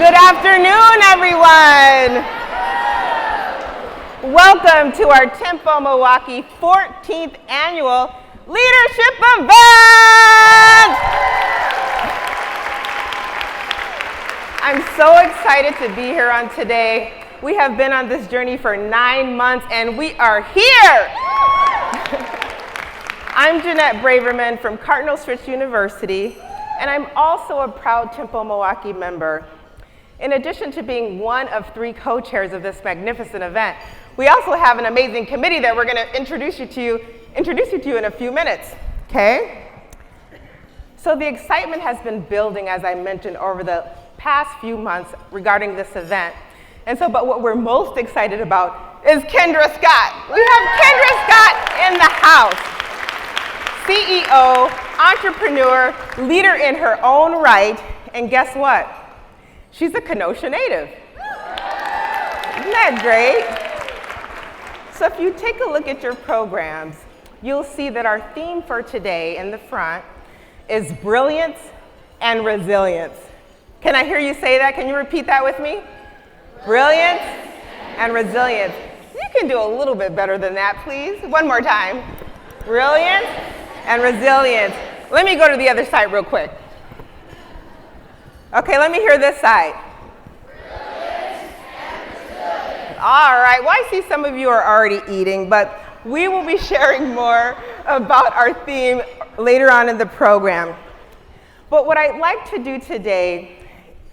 Good afternoon, everyone. Welcome to our Tempo Milwaukee 14th Annual Leadership Event. I'm so excited to be here on today. We have been on this journey for 9 months, and we are here. I'm Jeanette Braverman from Cardinal Stritch University, and I'm also a proud Tempo Milwaukee member. In addition to being one of 3 co-chairs of this magnificent event, we also have an amazing committee that we're going to introduce you to in a few minutes, okay? So the excitement has been building, as I mentioned, over the past few months regarding this event. But what we're most excited about is Kendra Scott. We have Kendra Scott in the house. CEO, entrepreneur, leader in her own right, and guess what? She's a Kenosha native. Isn't that great? So if you take a look at your programs, you'll see that our theme for today in the front is brilliance and resilience. Can I hear you say that? Can you repeat that with me? Brilliance and resilience. You can do a little bit better than that, please. One more time. Brilliance and resilience. Let me go to the other side real quick. Okay, let me hear this side. All right, well, I see some of you are already eating, but we will be sharing more about our theme later on in the program. But what I'd like to do today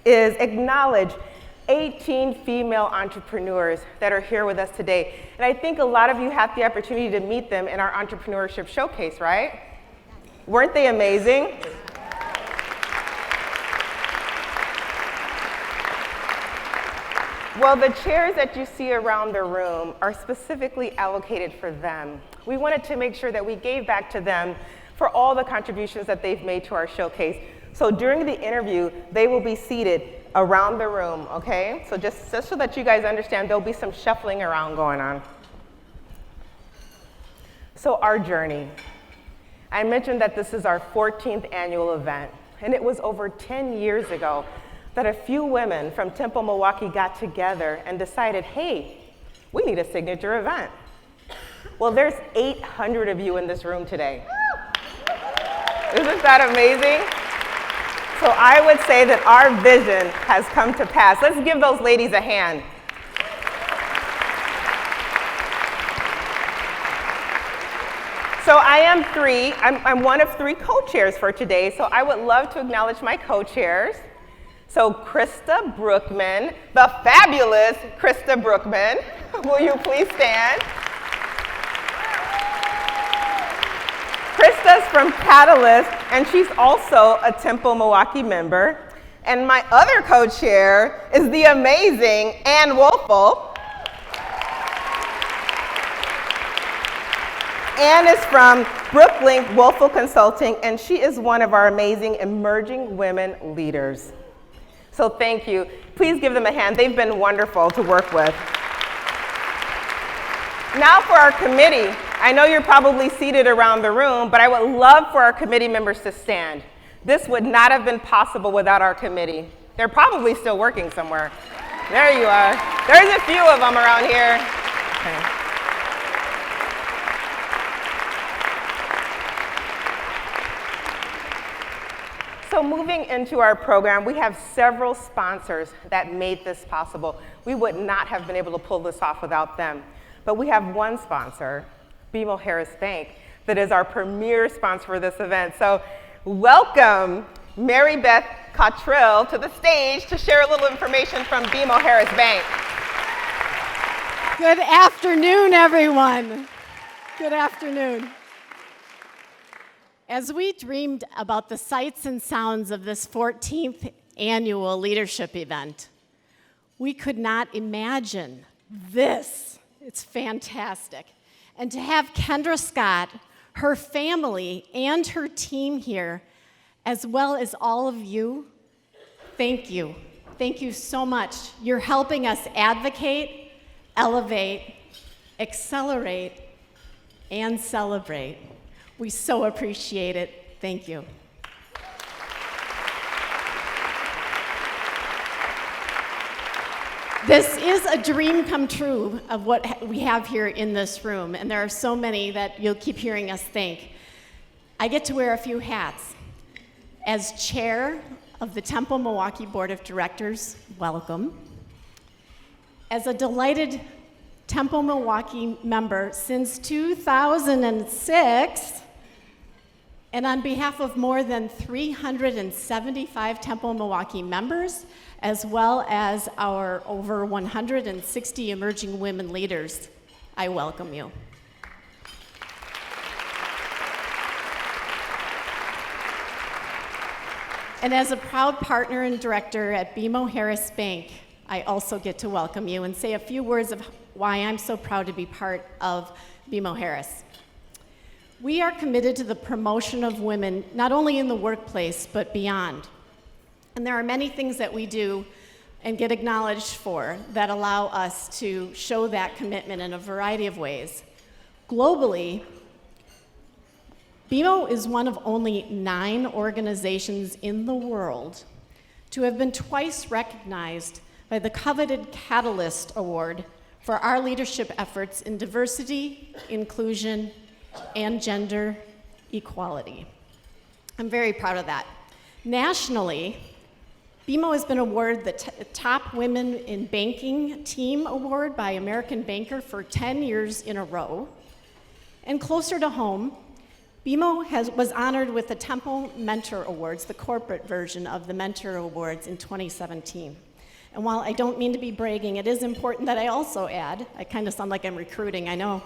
is acknowledge 18 female entrepreneurs that are here with us today. And I think a lot of you had the opportunity to meet them in our entrepreneurship showcase, right? Weren't they amazing? Well, the chairs that you see around the room are specifically allocated for them. We wanted to make sure that we gave back to them for all the contributions that they've made to our showcase. So during the interview, they will be seated around the room, okay? So just so that you guys understand, there'll be some shuffling around going on. So our journey. I mentioned that this is our 14th annual event, and it was over 10 years ago that a few women from Tempo Milwaukee got together and decided, hey, we need a signature event. Well, there's 800 of you in this room today. Isn't that amazing? So I would say that our vision has come to pass. Let's give those ladies a hand. So I'm one of 3 co-chairs for today, so I would love to acknowledge my co-chairs. So Krista Brookman, the fabulous Krista Brookman, will you please stand? Krista's from Catalyst, and she's also a Tempo Milwaukee member. And my other co-chair is the amazing Ann Wolfel. Ann is from Brooklink Wolfel Consulting, and she is one of our amazing emerging women leaders. So thank you. Please give them a hand. They've been wonderful to work with. Now for our committee. I know you're probably seated around the room, but I would love for our committee members to stand. This would not have been possible without our committee. They're probably still working somewhere. There you are. There's a few of them around here. Okay. So moving into our program, we have several sponsors that made this possible. We would not have been able to pull this off without them. But we have one sponsor, BMO Harris Bank, that is our premier sponsor for this event. So welcome Mary Beth Cottrell to the stage to share a little information from BMO Harris Bank. Good afternoon, everyone. Good afternoon. As we dreamed about the sights and sounds of this 14th annual leadership event, we could not imagine this. It's fantastic. And to have Kendra Scott, her family, and her team here, as well as all of you, thank you. Thank you so much. You're helping us advocate, elevate, accelerate, and celebrate. We so appreciate it. Thank you. This is a dream come true of what we have here in this room, and there are so many that you'll keep hearing us thank. I get to wear a few hats. As chair of the Temple Milwaukee Board of Directors, welcome. As a delighted Temple Milwaukee member since 2006, and on behalf of more than 375 Temple Milwaukee members, as well as our over 160 emerging women leaders, I welcome you. And as a proud partner and director at BMO Harris Bank, I also get to welcome you and say a few words of why I'm so proud to be part of BMO Harris. We are committed to the promotion of women, not only in the workplace, but beyond. And there are many things that we do and get acknowledged for that allow us to show that commitment in a variety of ways. Globally, BMO is one of only 9 organizations in the world to have been twice recognized by the coveted Catalyst Award for our leadership efforts in diversity, inclusion, and gender equality. I'm very proud of that. Nationally, BMO has been awarded the Top Women in Banking Team Award by American Banker for 10 years in a row. And closer to home, BMO was honored with the Temple Mentor Awards, the corporate version of the Mentor Awards in 2017. And while I don't mean to be bragging, it is important that I also add, I kind of sound like I'm recruiting, I know,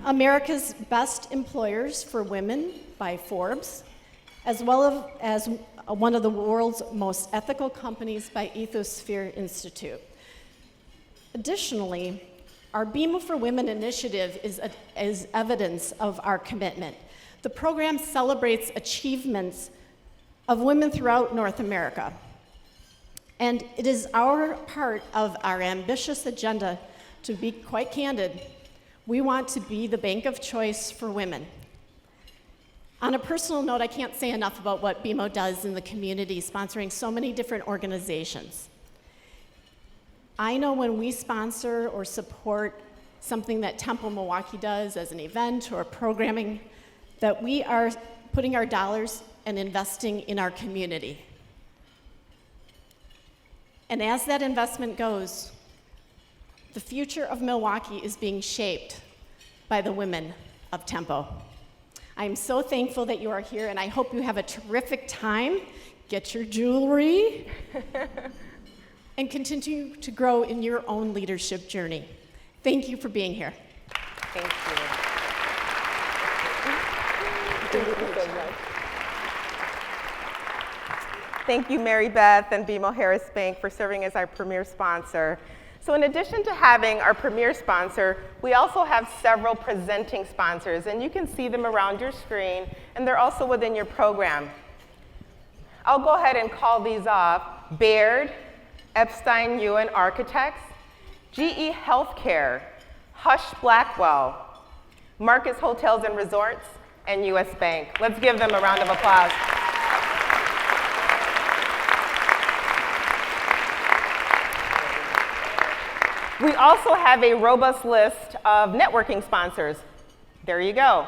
America's Best Employers for Women by Forbes, as well as one of the world's most ethical companies by Ethosphere Institute. Additionally, our BMO for Women initiative is evidence of our commitment. The program celebrates achievements of women throughout North America. And it is our part of our ambitious agenda to be quite candid. We want to be the bank of choice for women. On a personal note, I can't say enough about what BMO does in the community, sponsoring so many different organizations. I know when we sponsor or support something that Temple Milwaukee does as an event or programming, that we are putting our dollars and investing in our community. And as that investment goes, the future of Milwaukee is being shaped by the women of Temple. I'm so thankful that you are here, and I hope you have a terrific time. Get your jewelry, and continue to grow in your own leadership journey. Thank you for being here. Thank you. Thank you, Mary Beth and BMO Harris Bank, for serving as our premier sponsor. So in addition to having our premier sponsor, we also have several presenting sponsors, and you can see them around your screen, and they're also within your program. I'll go ahead and call these off: Baird, Epstein Ewan Architects, GE Healthcare, Hush Blackwell, Marcus Hotels and Resorts, and US Bank. Let's give them a round of applause. We also have a robust list of networking sponsors. There you go.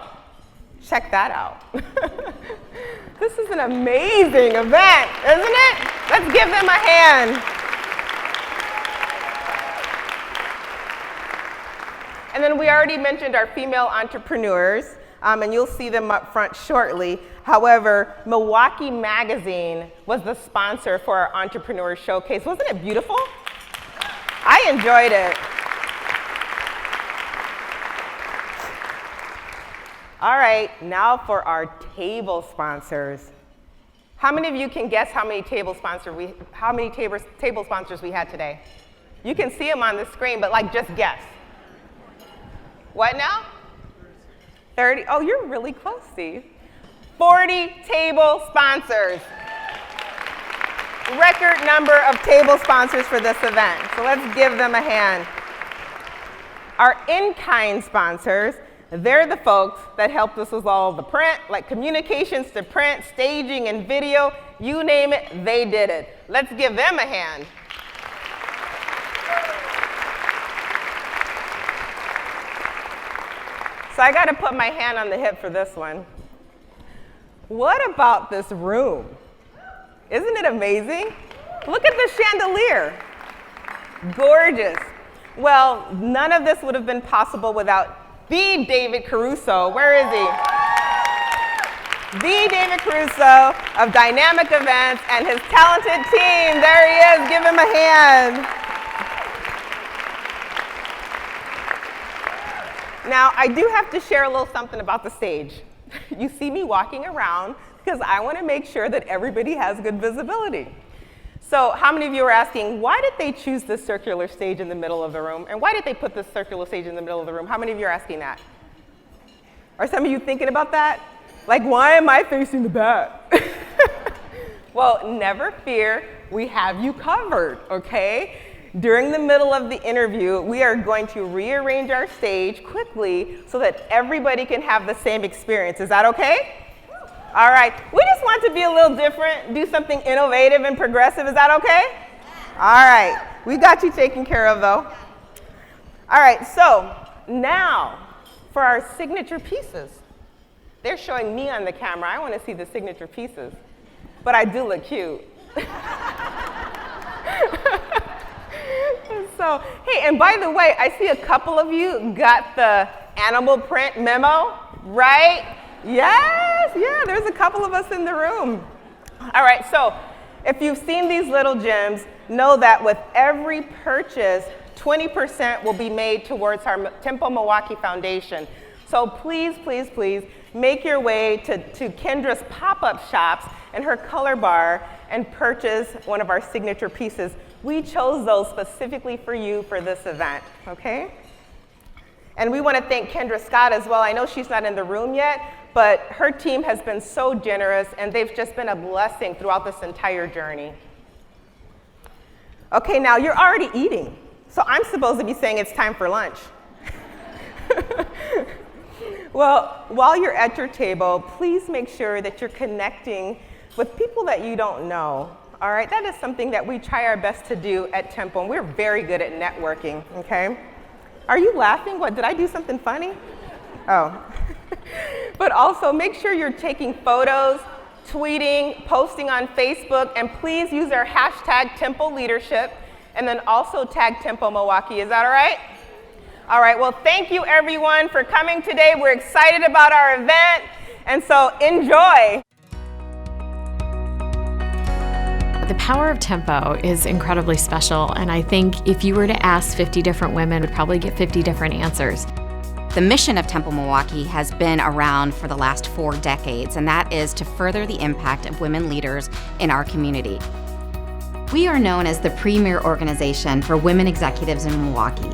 Check that out. This is an amazing event, isn't it? Let's give them a hand. And then we already mentioned our female entrepreneurs, and you'll see them up front shortly. However, Milwaukee Magazine was the sponsor for our Entrepreneur Showcase. Wasn't it beautiful? I enjoyed it. All right, now for our table sponsors. How many of you can guess how many table sponsors we had today? You can see them on the screen, but just guess. What now? 30. Oh, you're really close, Steve. 40 table sponsors. Record number of table sponsors for this event. So let's give them a hand. Our in-kind sponsors, they're the folks that helped us with all the print, like communications to print, staging and video, you name it, they did it. Let's give them a hand. So I got to put my hand on the hip for this one. What about this room? Isn't it amazing? Look at the chandelier. Gorgeous. Well, none of this would have been possible without the David Caruso. Where is he? The David Caruso of Dynamic Events and his talented team. There he is. Give him a hand. Now, I do have to share a little something about the stage. You see me walking around because I want to make sure that everybody has good visibility. So how many of you are asking, why did they choose this circular stage in the middle of the room? And why did they put this circular stage in the middle of the room? How many of you are asking that? Are some of you thinking about that? Like, why am I facing the back? Well, never fear, we have you covered, okay? During the middle of the interview, we are going to rearrange our stage quickly so that everybody can have the same experience. Is that okay? All right, we just want to be a little different, do something innovative and progressive. Is that okay? All right, we got you taken care of though. All right, so now for our signature pieces. They're showing me on the camera. I want to see the signature pieces, but I do look cute. So, hey, and by the way, I see a couple of you got the animal print memo, right? Yes, yeah, there's a couple of us in the room. All right, so if you've seen these little gems, know that with every purchase, 20% will be made towards our Tempo Milwaukee Foundation. So please, please, please make your way to Kendra's pop-up shops and her color bar and purchase one of our signature pieces. We chose those specifically for you for this event, okay? And we want to thank Kendra Scott as well. I know she's not in the room yet, but her team has been so generous and they've just been a blessing throughout this entire journey. Okay, now you're already eating, so I'm supposed to be saying it's time for lunch. Well, while you're at your table, please make sure that you're connecting with people that you don't know. All right, that is something that we try our best to do at Tempo, and we're very good at networking, okay? Are you laughing? What, did I do something funny? Oh. But also make sure you're taking photos, tweeting, posting on Facebook, and please use our hashtag Tempo Leadership, and then also tag Tempo Milwaukee. Is that all right? All right, well, thank you everyone for coming today. We're excited about our event, and so enjoy. The power of Tempo is incredibly special, and I think if you were to ask 50 different women, we'd probably get 50 different answers. The mission of Tempo Milwaukee has been around for the last 4 decades, and that is to further the impact of women leaders in our community. We are known as the premier organization for women executives in Milwaukee.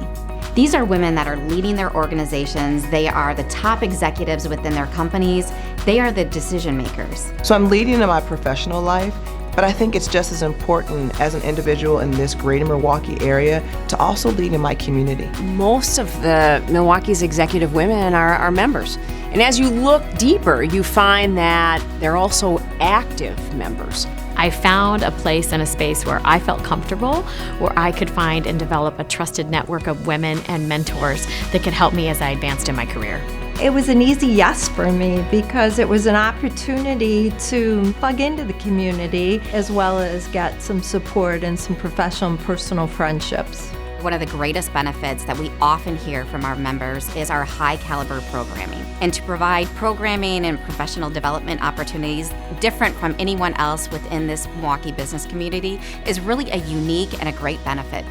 These are women that are leading their organizations. They are the top executives within their companies. They are the decision makers. So I'm leading in my professional life, but I think it's just as important as an individual in this greater Milwaukee area to also lead in my community. Most of the Milwaukee's executive women are members. And as you look deeper, you find that they're also active members. I found a place and a space where I felt comfortable, where I could find and develop a trusted network of women and mentors that could help me as I advanced in my career. It was an easy yes for me because it was an opportunity to plug into the community as well as get some support and some professional and personal friendships. One of the greatest benefits that we often hear from our members is our high caliber programming. And to provide programming and professional development opportunities different from anyone else within this Milwaukee business community is really a unique and a great benefit.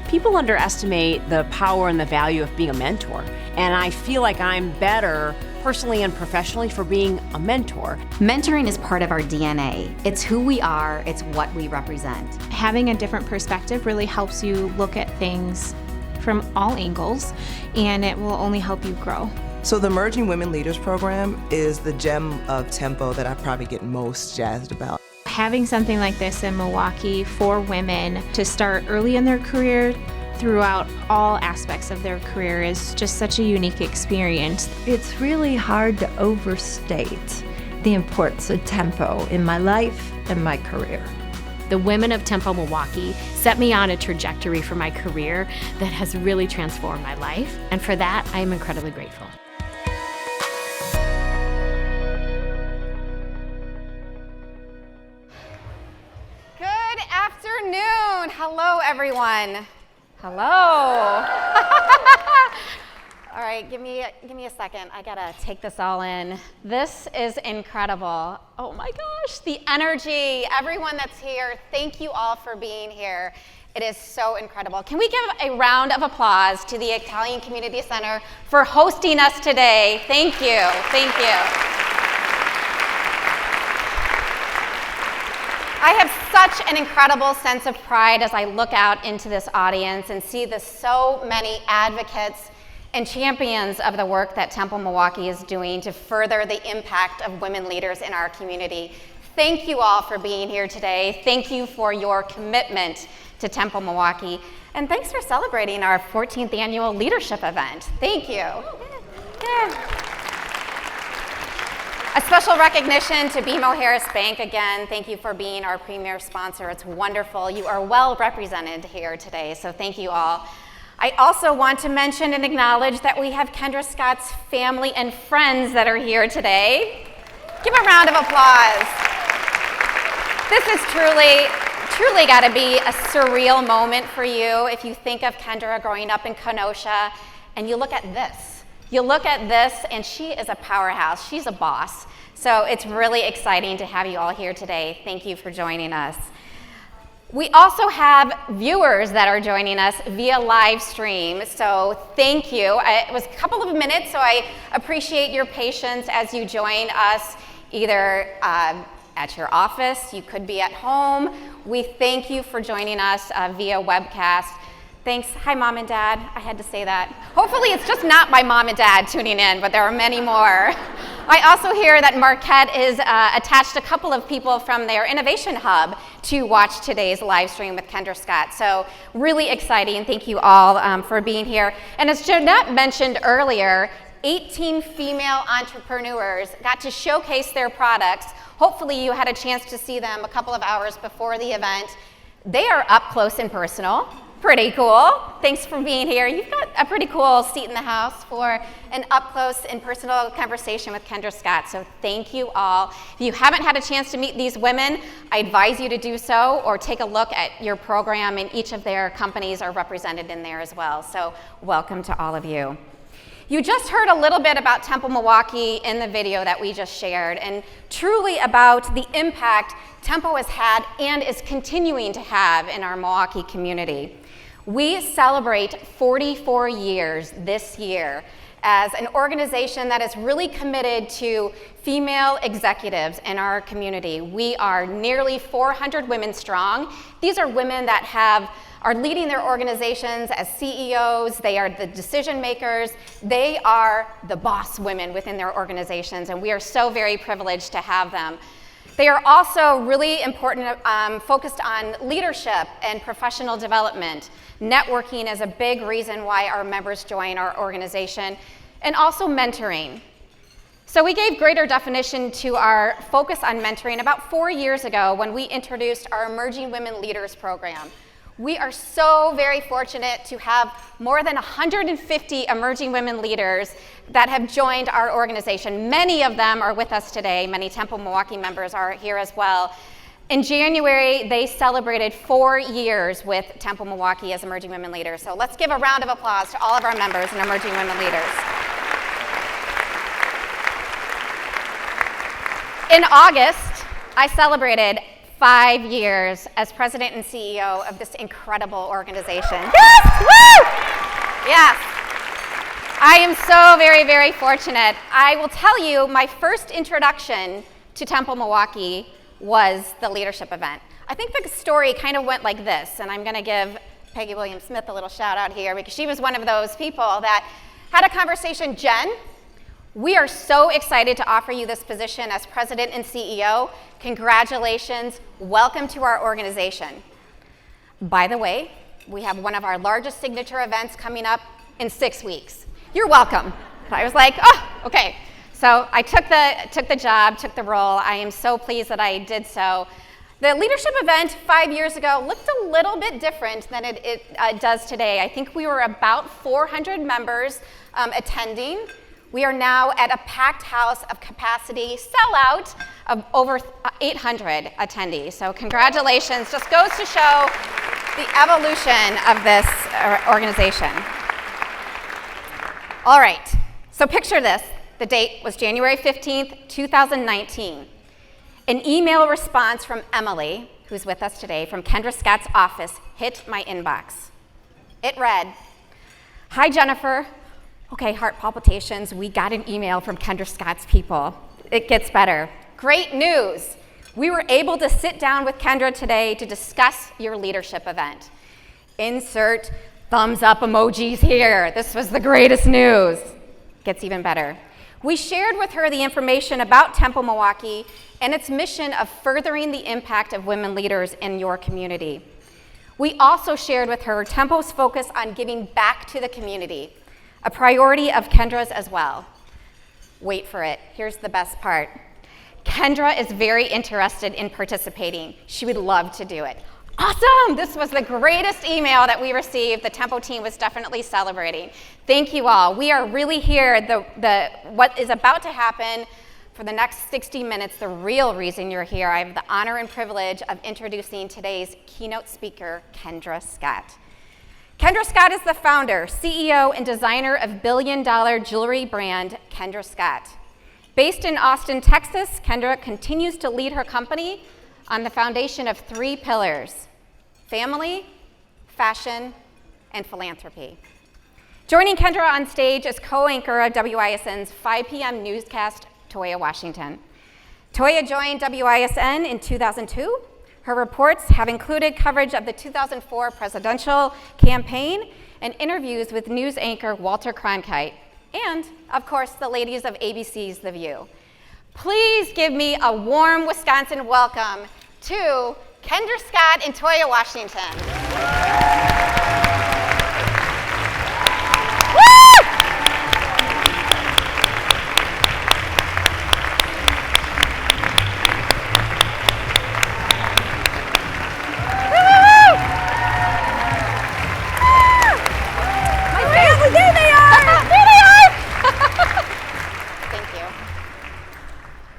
People underestimate the power and the value of being a mentor. And I feel like I'm better personally and professionally for being a mentor. Mentoring is part of our DNA. It's who we are, it's what we represent. Having a different perspective really helps you look at things from all angles, and it will only help you grow. So the Emerging Women Leaders Program is the gem of Tempo that I probably get most jazzed about. Having something like this in Milwaukee for women to start early in their career throughout all aspects of their career is just such a unique experience. It's really hard to overstate the importance of Tempo in my life and my career. The women of Tempo Milwaukee set me on a trajectory for my career that has really transformed my life, and for that, I am incredibly grateful. Hello, everyone. Hello. All right, give me a second. I gotta take this all in. This is incredible. Oh my gosh, the energy, everyone that's here, thank you all for being here. It is so incredible. Can we give a round of applause to the Italian Community Center for hosting us today? Thank you, thank you. I have such an incredible sense of pride as I look out into this audience and see the so many advocates and champions of the work that Temple Milwaukee is doing to further the impact of women leaders in our community. Thank you all for being here today. Thank you for your commitment to Temple Milwaukee. And thanks for celebrating our 14th annual leadership event. Thank you. Yeah. A special recognition to BMO Harris Bank again. Thank you for being our premier sponsor. It's wonderful. You are well represented here today, so thank you all. I also want to mention and acknowledge that we have Kendra Scott's family and friends that are here today. Give a round of applause. This is truly got to be a surreal moment for you if you think of Kendra growing up in Kenosha and you look at this. You look at this and she is a powerhouse. She's a boss. So it's really exciting to have you all here today. Thank you for joining us. We also have viewers that are joining us via live stream, so thank you. It was a couple of minutes, so I appreciate your patience as you join us either at your office, you could be at home. We thank you for joining us via webcast. Thanks. Hi, Mom and Dad. I had to say that. Hopefully it's just not my mom and dad tuning in, but there are many more. I also hear that Marquette is attached a couple of people from their Innovation Hub to watch today's live stream with Kendra Scott. So really exciting. Thank you all for being here. And as Jeanette mentioned earlier, 18 female entrepreneurs got to showcase their products. Hopefully you had a chance to see them a couple of hours before the event. They are up close and personal. Pretty cool. Thanks for being here. You've got a pretty cool seat in the house for an up-close and personal conversation with Kendra Scott, so thank you all. If you haven't had a chance to meet these women, I advise you to do so or take a look at your program, and each of their companies are represented in there as well, so welcome to all of you. You just heard a little bit about Temple Milwaukee in the video that we just shared, and truly about the impact Temple has had and is continuing to have in our Milwaukee community. We celebrate 44 years this year as an organization that is really committed to female executives in our community. We are nearly 400 women strong. These are women that are leading their organizations as CEOs. They are the decision makers. They are the boss women within their organizations, and we are so very privileged to have them. They are also really important, focused on leadership and professional development. Networking is a big reason why our members join our organization, and also mentoring. So we gave greater definition to our focus on mentoring about 4 years ago when we introduced our Emerging Women Leaders program. We are so very fortunate to have more than 150 emerging women leaders that have joined our organization. Many of them are with us today. Many Temple Milwaukee members are here as well. In January, they celebrated 4 years with Temple Milwaukee as emerging women leaders. So let's give a round of applause to all of our members and emerging women leaders. In August, I celebrated 5 years as president and CEO of this incredible organization. Yes! Woo! Yes. I am so very, very fortunate. I will tell you, my first introduction to Temple Milwaukee was the leadership event. I think the story kind of went like this, and I'm going to give Peggy Williams-Smith a little shout out here because she was one of those people that had a conversation. Jen, we are so excited to offer you this position as president and CEO. Congratulations. Welcome to our organization. By the way, we have one of our largest signature events coming up in 6 weeks. You're welcome. I was like, oh, okay. So I took the job, took the role. I am so pleased that I did so. The leadership event 5 years ago looked a little bit different than it does today. I think we were about 400 members attending. We are now at a packed house of capacity, sellout of over 800 attendees. So congratulations, just goes to show the evolution of this organization. All right, so picture this. The date was January 15th, 2019. An email response from Emily, who's with us today, from Kendra Scott's office, hit my inbox. It read, "Hi, Jennifer. Okay, heart palpitations. We got an email from Kendra Scott's people. It gets better. Great news. We were able to sit down with Kendra today to discuss your leadership event." Insert thumbs up emojis here. This was the greatest news. Gets even better. We shared with her the information about Temple Milwaukee and its mission of furthering the impact of women leaders in your community. We also shared with her Temple's focus on giving back to the community, a priority of Kendra's as well. Wait for it. Here's the best part. Kendra is very interested in participating. She would love to do it. Awesome! This was the greatest email that we received. The Tempo team was definitely celebrating. Thank you all. We are really here. What is about to happen for the next 60 minutes, the real reason you're here, I have the honor and privilege of introducing today's keynote speaker, Kendra Scott. Kendra Scott is the founder, CEO, and designer of billion-dollar jewelry brand, Kendra Scott. Based in Austin, Texas, Kendra continues to lead her company on the foundation of 3 pillars: family, fashion, and philanthropy. Joining Kendra on stage is co-anchor of WISN's 5 p.m. newscast, Toya Washington. Toya joined WISN in 2002. Her reports have included coverage of the 2004 presidential campaign and interviews with news anchor Walter Cronkite, and, of course, the ladies of ABC's The View. Please give me a warm Wisconsin welcome to Kendra Scott and Toya Washington.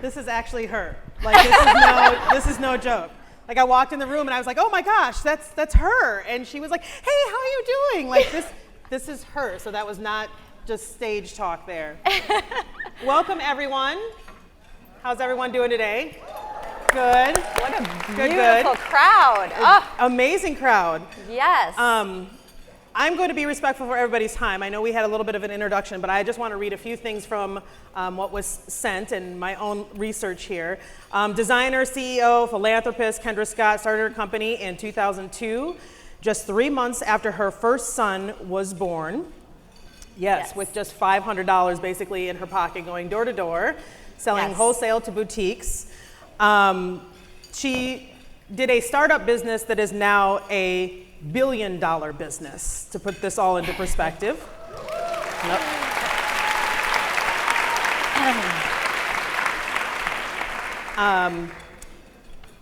This is actually her. Like, this is no joke. Like, I walked in the room and I was like, oh my gosh, that's her. And she was like, hey, how are you doing? Like, this is her. So that was not just stage talk there. Welcome, everyone. How's everyone doing today? Good. What a beautiful crowd. Oh. Amazing crowd. Yes. I'm going to be respectful for everybody's time. I know we had a little bit of an introduction, but I just want to read a few things from what was sent and my own research here. Designer, CEO, philanthropist, Kendra Scott started her company in 2002, just 3 months after her first son was born. Yes, with just $500 basically in her pocket, going door to door, selling wholesale to boutiques. She did a startup business that is now a billion-dollar business, to put this all into perspective. Yep.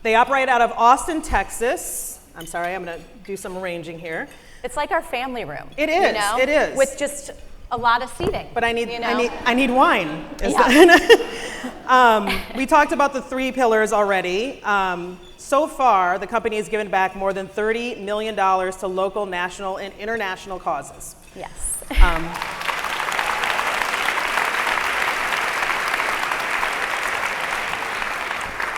They operate out of Austin, Texas. I'm sorry, I'm going to do some arranging here. It's like our family room. It is. You know, it is. with just a lot of seating. But I need wine. We talked about the 3 pillars already. So far, the company has given back more than $30 million to local, national, and international causes. Yes.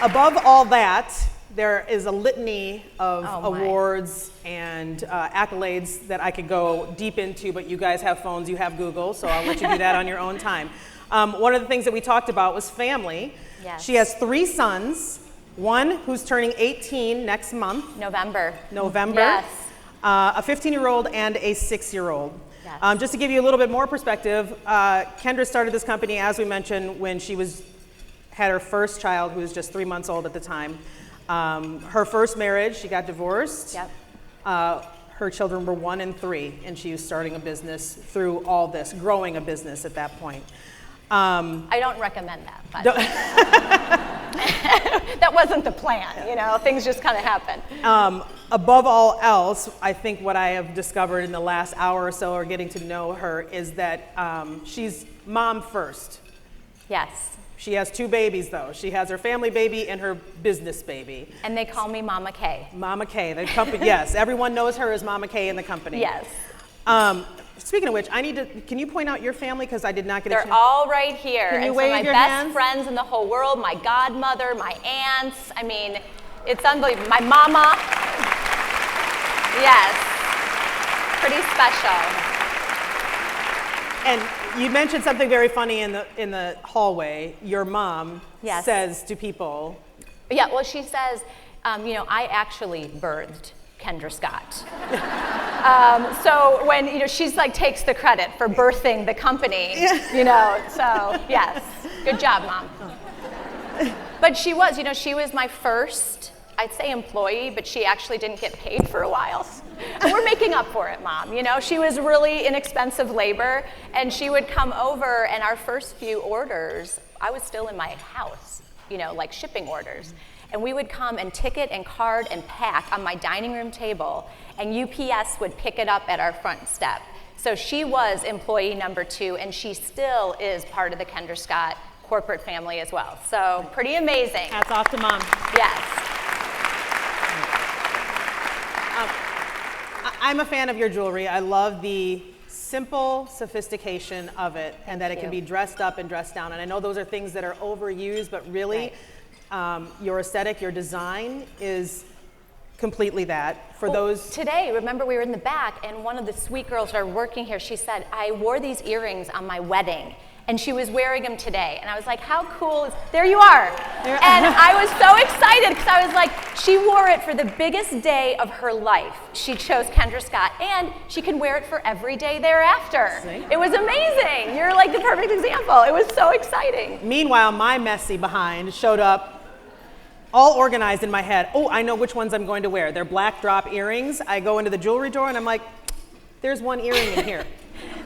Above all that, there is a litany of awards and accolades that I could go deep into, but you guys have phones, you have Google, so I'll let you do that on your own time. One of the things that we talked about was family. Yes. She has 3 sons. One who's turning 18 next month. November. Yes. A 15-year-old and a 6-year-old. Yes. Just to give you a little bit more perspective, Kendra started this company, as we mentioned, when she had her first child, who was just 3 months old at the time. Her first marriage, she got divorced. Yep. Her children were 1 and 3, and she was starting a business through all this, growing a business at that point. I don't recommend that, but that wasn't the plan, you know, things just kind of happen. Above all else, I think what I have discovered in the last hour or so, or getting to know her, is that she's mom first. Yes. She has 2 babies, though. She has her family baby and her business baby. And they call me Mama K. Mama K, the company, yes. Everyone knows her as Mama K in the company. Yes. Speaking of which, can you point out your family? Because I did not get a chance. They're all right here. Can you and wave so my your best hands? friends in the whole world, my godmother, my aunts. I mean, it's unbelievable. My mama. Yes. Pretty special. And you mentioned something very funny in the hallway. Your mom says to people. Yeah, well, she says, I actually birthed Kendra Scott. So when, she's like takes the credit for birthing the company, so yes, good job, Mom. But she was, she was my first, I'd say employee, but she actually didn't get paid for a while. And we're making up for it, Mom. She was really inexpensive labor, and she would come over, and our first few orders, I was still in my house, like shipping orders. And we would come and ticket and card and pack on my dining room table, and UPS would pick it up at our front step. So she was employee number 2, and she still is part of the Kendra Scott corporate family as well. So pretty amazing. Hats off to Mom. Yes. I'm a fan of your jewelry. I love the simple sophistication of it, and that it can be dressed up and dressed down. And I know those are things that are overused, but really, your aesthetic, your design is completely that. For those today, remember we were in the back, and one of the sweet girls that are working here, she said, I wore these earrings on my wedding, and she was wearing them today. And I was like, how cool is, there you are. And I was so excited, because I was like, she wore it for the biggest day of her life. She chose Kendra Scott, and she can wear it for every day thereafter. It was amazing. You're like the perfect example. It was so exciting. Meanwhile, my messy behind showed up all organized in my head. Oh, I know which ones I'm going to wear. They're black drop earrings. I go into the jewelry drawer and I'm like, there's one earring in here.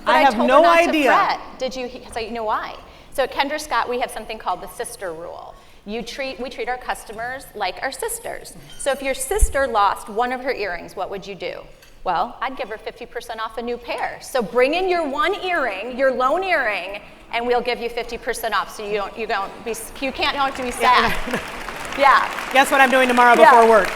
I have no idea. Did you? So you know why? So at Kendra Scott, we have something called the sister rule. We treat our customers like our sisters. So if your sister lost one of her earrings, what would you do? Well, I'd give her 50% off a new pair. So bring in your one earring, your lone earring, and we'll give you 50% off. So you don't have to be sad. Yeah. Guess what I'm doing tomorrow before work?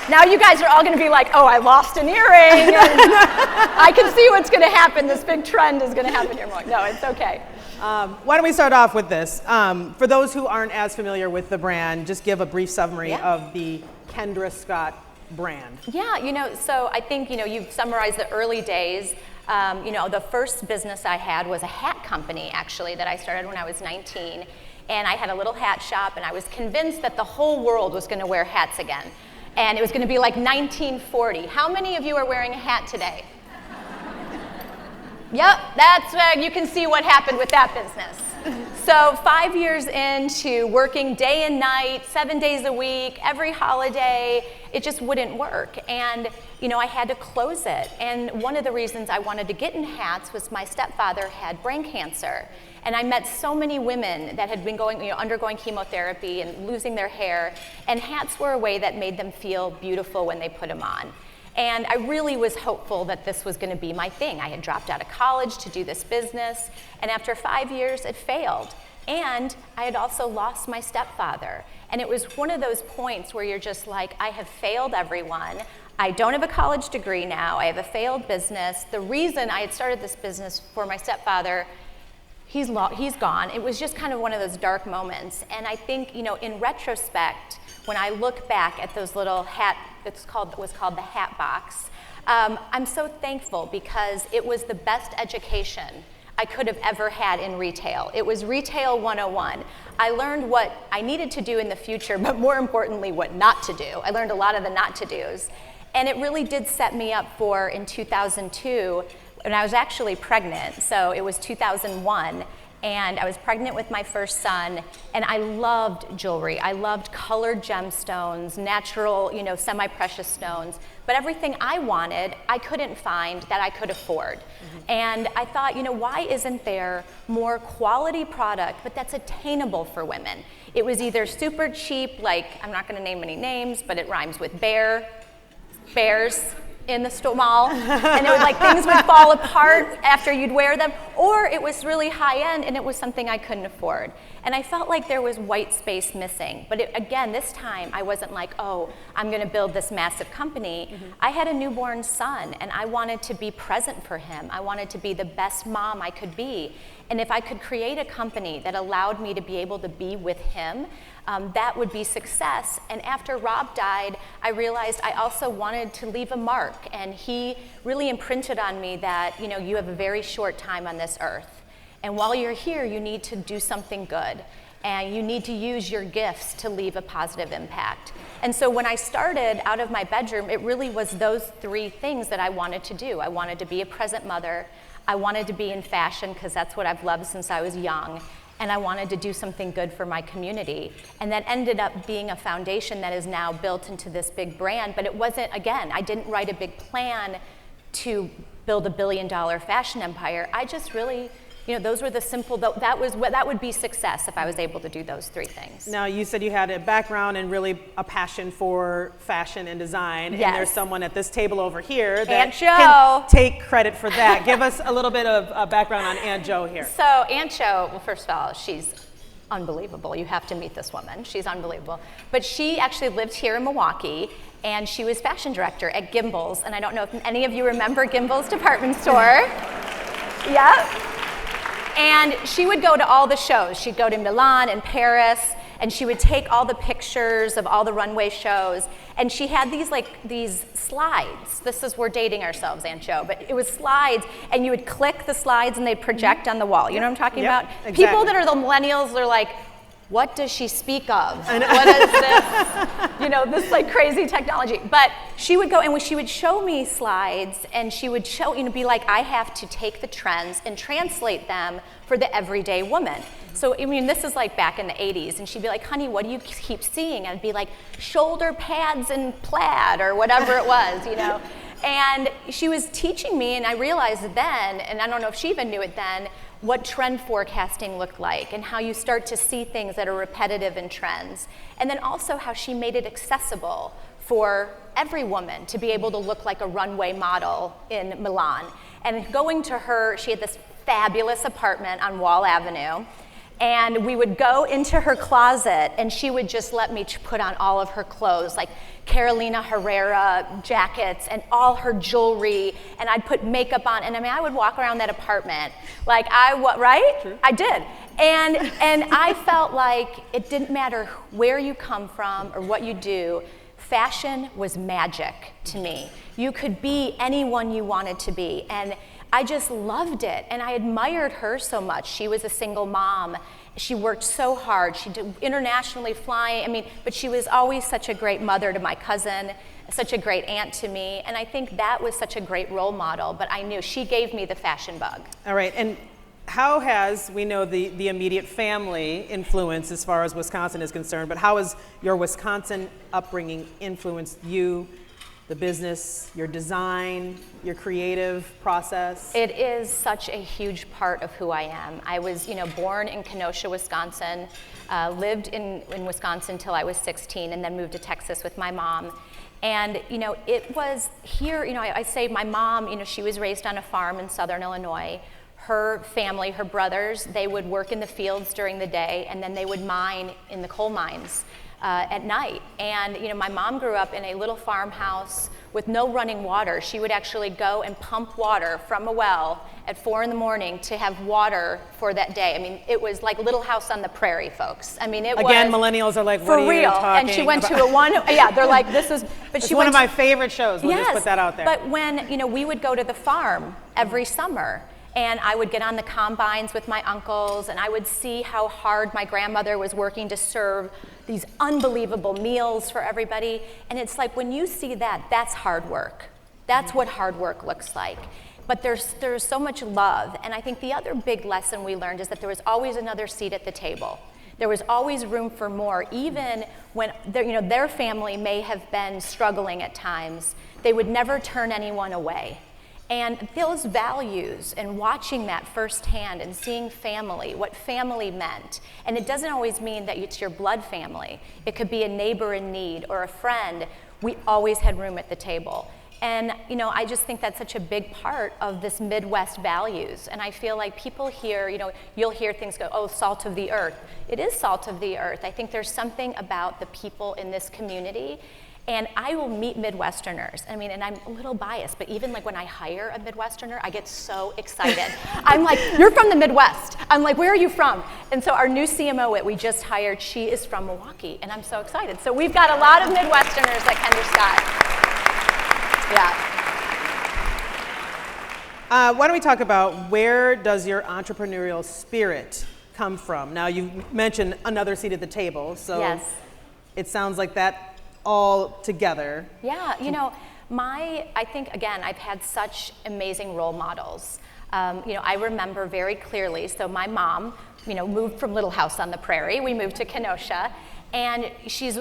Now you guys are all going to be like, oh, I lost an earring. I can see what's going to happen. This big trend is going to happen here. No, it's okay. Why don't we start off with this? For those who aren't as familiar with the brand, just give a brief summary of the Kendra Scott brand. Yeah, so I think, you've summarized the early days. The first business I had was a hat company, actually, that I started when I was 19. And I had a little hat shop, and I was convinced that the whole world was going to wear hats again. And it was going to be like 1940. How many of you are wearing a hat today? Yep, that's you can see what happened with that business. So 5 years into working day and night, 7 days a week, every holiday, it just wouldn't work. And I had to close it. And one of the reasons I wanted to get in hats was my stepfather had brain cancer. And I met so many women that had been undergoing chemotherapy and losing their hair, and hats were a way that made them feel beautiful when they put them on. And I really was hopeful that this was going to be my thing. I had dropped out of college to do this business, and after 5 years, it failed. And I had also lost my stepfather. And it was one of those points where you're just like, I have failed everyone. I don't have a college degree now. I have a failed business. The reason I had started this business for my stepfather, he's gone. It was just kind of one of those dark moments. And I think, in retrospect, when I look back at those little was called the hat box, I'm so thankful because it was the best education I could have ever had in retail. It was Retail 101. I learned what I needed to do in the future, but more importantly, what not to do. I learned a lot of the not to do's. And it really did set me up for, in 2002, when I was actually pregnant, so it was 2001, and I was pregnant with my first son, and I loved jewelry. I loved colored gemstones, natural, semi-precious stones, but everything I wanted, I couldn't find that I could afford. And I thought, why isn't there more quality product, but that's attainable for women? It was either super cheap, like, I'm not gonna name any names, but it rhymes with bears, in the mall, and it was things would fall apart after you'd wear them, or it was really high end and it was something I couldn't afford. And I felt like there was white space missing. But again, this time I wasn't like, oh, I'm gonna build this massive company. I had a newborn son and I wanted to be present for him. I wanted to be the best mom I could be. And if I could create a company that allowed me to be able to be with him, that would be success. And after Rob died, I realized I also wanted to leave a mark. And he really imprinted on me that, you have a very short time on this earth. And while you're here, you need to do something good. And you need to use your gifts to leave a positive impact. And so when I started out of my bedroom, it really was those three things that I wanted to do. I wanted to be a present mother. I wanted to be in fashion because that's what I've loved since I was young. And I wanted to do something good for my community. And that ended up being a foundation that is now built into this big brand. But it wasn't, again, I didn't write a big plan to build $1 billion fashion empire. I just really, those were the simple, that would be success if I was able to do those three things. Now, you said you had a background and really a passion for fashion and design. Yes. And there's someone at this table over here that Aunt Jo. can take credit for that. Give us a little bit of background on Aunt Jo here. So Aunt Jo, well, first of all, she's unbelievable. You have to meet this woman. She's unbelievable. But she actually lived here in Milwaukee, and she was fashion director at Gimbel's. And I don't know if any of you remember Gimbel's department store. Yep. And she would go to all the shows. She'd go to Milan and Paris, and she would take all the pictures of all the runway shows. And she had these slides. We're dating ourselves, Aunt Jo, but it was slides, and you would click the slides and they'd project on the wall. You know what I'm talking about? Exactly. People that are the millennials are like, what does she speak of? What is this? This crazy technology. But she would go and she would show me slides, and she would show, be like, I have to take the trends and translate them for the everyday woman. So, this is back in the 80s, and she'd be like, honey, what do you keep seeing? And I'd be like, shoulder pads and plaid, or whatever it was, And she was teaching me, and I realized then, and I don't know if she even knew it then, what trend forecasting looked like and how you start to see things that are repetitive in trends. And then also how she made it accessible for every woman to be able to look like a runway model in Milan. And going to her, she had this fabulous apartment on Wall Avenue. And we would go into her closet, and she would just let me put on all of her clothes, like Carolina Herrera jackets and all her jewelry, and I'd put makeup on, and I would walk around that apartment right? True. I did. And I felt like it didn't matter where you come from or what you do, fashion was magic to me. You could be anyone you wanted to be, and I just loved it, and I admired her so much. She was a single mom. She worked so hard. She did internationally flying, but she was always such a great mother to my cousin, such a great aunt to me, and I think that was such a great role model, but I knew she gave me the fashion bug. All right, and how has, we know the immediate family influence as far as Wisconsin is concerned, but how has your Wisconsin upbringing influenced you, the business, your design, your creative process? It is such a huge part of who I am. I was, born in Kenosha, Wisconsin, lived in Wisconsin till I was 16, and then moved to Texas with my mom. And, it was here, I say my mom, she was raised on a farm in southern Illinois. Her family, her brothers, they would work in the fields during the day, and then they would mine in the coal mines at night. And my mom grew up in a little farmhouse with no running water. She would actually go and pump water from a well at 4 in the morning to have water for that day. It was like Little House on the Prairie, folks. It was again, millennials are like, what are you talking And she went about? to a one. Yeah, they're like, this is. But it's one of my favorite shows. We'll just put that out there. But when we would go to the farm every summer. And I would get on the combines with my uncles, and I would see how hard my grandmother was working to serve these unbelievable meals for everybody. And it's like, when you see that, that's hard work. That's what hard work looks like. But there's so much love. And I think the other big lesson we learned is that there was always another seat at the table. There was always room for more, even when their family may have been struggling at times. They would never turn anyone away. And those values and watching that firsthand and seeing family, what family meant, and it doesn't always mean that it's your blood family. It could be a neighbor in need or a friend. We always had room at the table. And I just think that's such a big part of this Midwest values. And I feel like people here, you'll hear things go, oh, salt of the earth. It is salt of the earth. I think there's something about the people in this community. And I will meet Midwesterners. I mean, and I'm a little biased, but even like when I hire a Midwesterner, I get so excited. I'm like, you're from the Midwest. I'm like, where are you from? And so our new CMO that we just hired, she is from Milwaukee, and I'm so excited. So we've got a lot of Midwesterners like Kendra Scott. Yeah. Why don't we talk about where does your entrepreneurial spirit come from? Now, you mentioned another seat at the table, so yes. It sounds like that all together. Yeah, I think, again, I've had such amazing role models. I remember very clearly, so my mom, moved from Little House on the Prairie. We moved to Kenosha, and she is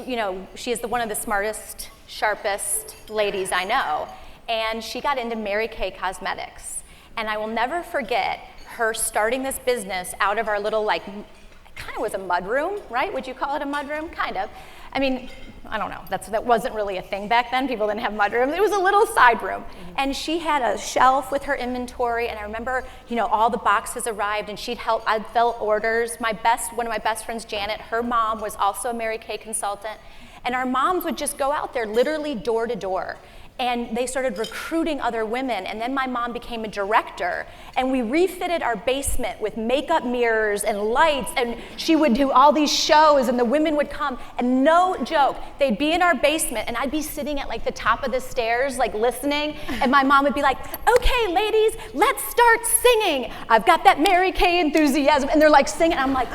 one of the smartest, sharpest ladies I know. And she got into Mary Kay Cosmetics. And I will never forget her starting this business out of our little, it kind of was a mudroom, right? Would you call it a mudroom? Kind of. I mean, I don't know, that wasn't really a thing back then. People didn't have mudrooms. It was a little side room. And she had a shelf with her inventory, and I remember, all the boxes arrived, and I'd fill orders. One of my best friends, Janet, her mom was also a Mary Kay consultant, and our moms would just go out there literally door to door. And they started recruiting other women, and then my mom became a director, and we refitted our basement with makeup mirrors and lights, and she would do all these shows, and the women would come, and no joke, they'd be in our basement, and I'd be sitting at the top of the stairs, listening, and my mom would be like, okay, ladies, let's start singing. I've got that Mary Kay enthusiasm, and they're singing, and I'm like,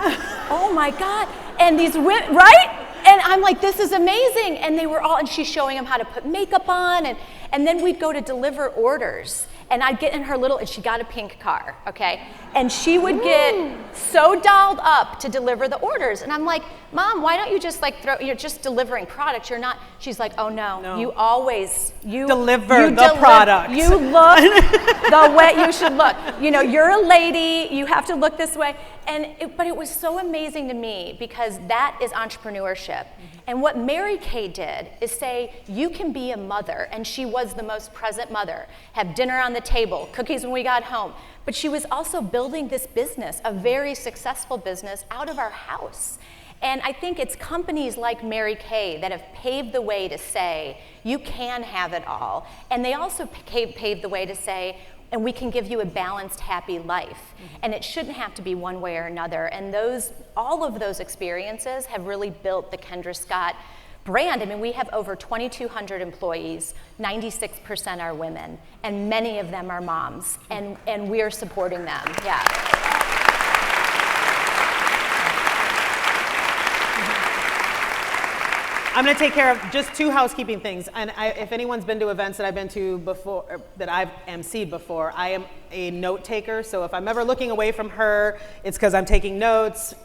oh my God, and these women, right? And I'm like, this is amazing. And and she's showing them how to put makeup on. And then we'd go to deliver orders. And I'd get in her and she got a pink car, okay? And she would get so dolled up to deliver the orders. And I'm like, Mom, why don't you just you're just delivering products. You're not, she's like, oh no. You always, deliver the product. You look the way you should look. You're a lady, you have to look this way. But it was so amazing to me because that is entrepreneurship. And what Mary Kay did is say, you can be a mother, and she was the most present mother, have dinner on the table, cookies when we got home, but she was also building this business, a very successful business, out of our house. And I think it's companies like Mary Kay that have paved the way to say, you can have it all. And they also paved the way to say, and we can give you a balanced, happy life. And it shouldn't have to be one way or another. And all of those experiences have really built the Kendra Scott brand. I mean, we have over 2,200 employees, 96% are women, and many of them are moms, and we're supporting them, yeah. I'm going to take care of just two housekeeping things. And if anyone's been to events that I've been to before, that I've emceed before, I am a note taker. So if I'm ever looking away from her, it's because I'm taking notes.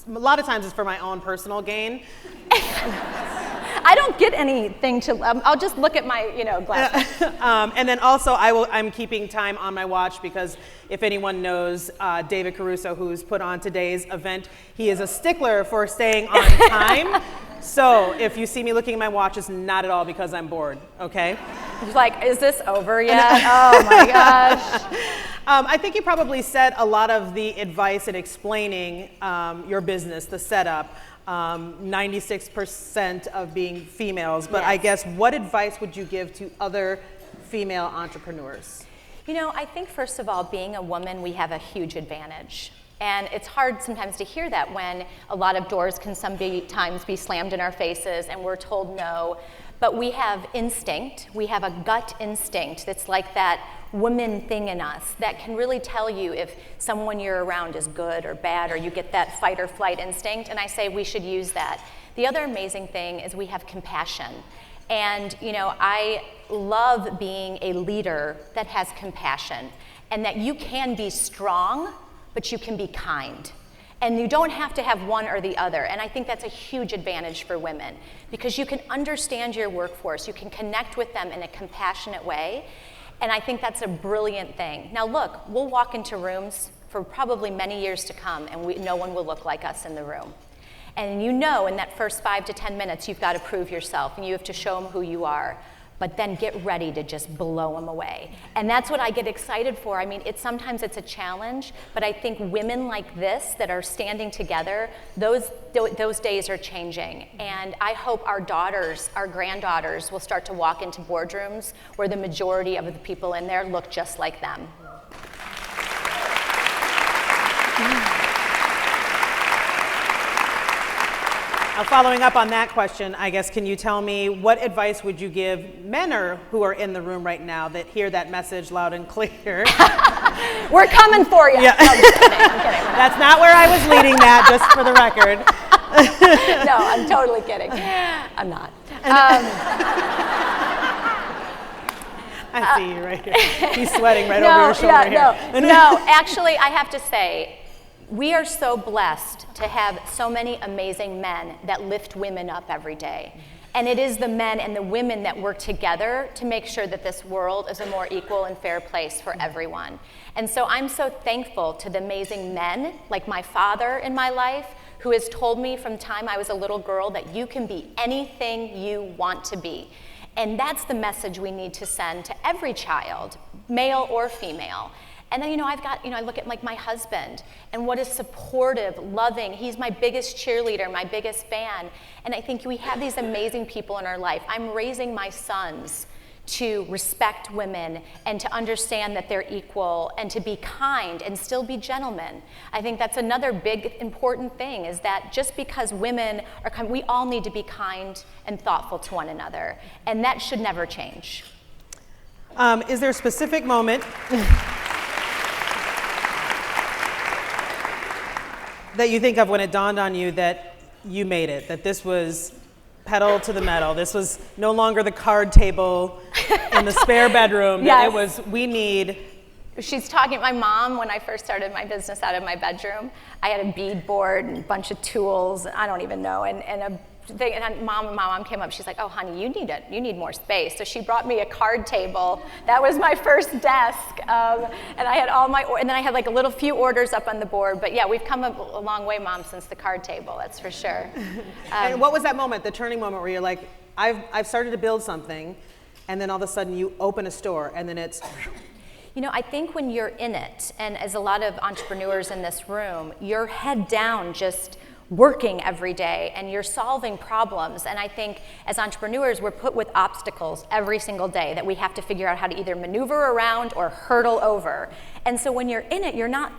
A lot of times it's for my own personal gain. I don't get anything to, I'll just look at my, glasses. And then also I'm keeping time on my watch because if anyone knows David Caruso, who's put on today's event, he is a stickler for staying on time. So if you see me looking at my watch, it's not at all because I'm bored, okay? It's like, is this over yet? Oh my gosh. I think you probably said a lot of the advice in explaining your business, the setup, 96% of being females, but yes. I guess what advice would you give to other female entrepreneurs? I think first of all, being a woman, we have a huge advantage. And it's hard sometimes to hear that when a lot of doors can sometimes be slammed in our faces and we're told no. But we have instinct. We have a gut instinct that's like that woman thing in us that can really tell you if someone you're around is good or bad, or you get that fight or flight instinct. And I say we should use that. The other amazing thing is we have compassion. And I love being a leader that has compassion, and that you can be strong, but you can be kind. And you don't have to have one or the other. And I think that's a huge advantage for women because you can understand your workforce, you can connect with them in a compassionate way. And I think that's a brilliant thing. Now look, we'll walk into rooms for probably many years to come and no one will look like us in the room. And in that first 5 to 10 minutes, you've got to prove yourself and you have to show them who you are. but then get ready to just blow them away. And that's what I get excited for. I mean, sometimes it's a challenge, but I think women like this that are standing together, those days are changing. And I hope our daughters, our granddaughters, will start to walk into boardrooms where the majority of the people in there look just like them. Now, following up on that question, I guess, can you tell me what advice would you give men who are in the room right now that hear that message loud and clear? We're coming for you. Yeah. No, I'm just kidding. I'm kidding. That's not where I was leading that, just for the record. No, I'm totally kidding. I'm not. I see you right here. He's sweating right over your shoulder here. No, actually, I have to say, we are so blessed to have so many amazing men that lift women up every day. And it is the men and the women that work together to make sure that this world is a more equal and fair place for everyone. And so I'm so thankful to the amazing men, like my father in my life, who has told me from the time I was a little girl that you can be anything you want to be. And that's the message we need to send to every child, male or female. And then, I look at like my husband and what is supportive, loving. He's my biggest cheerleader, my biggest fan. And I think we have these amazing people in our life. I'm raising my sons to respect women and to understand that they're equal and to be kind and still be gentlemen. I think that's another big important thing, is that just because women are kind, we all need to be kind and thoughtful to one another. And that should never change. Is there a specific moment that you think of when it dawned on you that you made it, that this was pedal to the metal, this was no longer the card table in the spare bedroom, Yes. that it was, we need... She's talking, my mom, when I first started my business out of my bedroom, I had a bead board and a bunch of tools, I don't even know, and a thing, and my mom came up, she's like, oh honey, you need more space. So she brought me a card table. That was my first desk. And I had and then I had like a little few orders up on the board. But yeah, we've come a long way, Mom, since the card table, that's for sure. And what was that moment, the turning moment where you're like, I've started to build something, and then all of a sudden you open a store, and then it's... I think when you're in it, and as a lot of entrepreneurs in this room, you're head down just working every day and you're solving problems. And I think as entrepreneurs, we're put with obstacles every single day that we have to figure out how to either maneuver around or hurdle over. And so when you're in it, you're not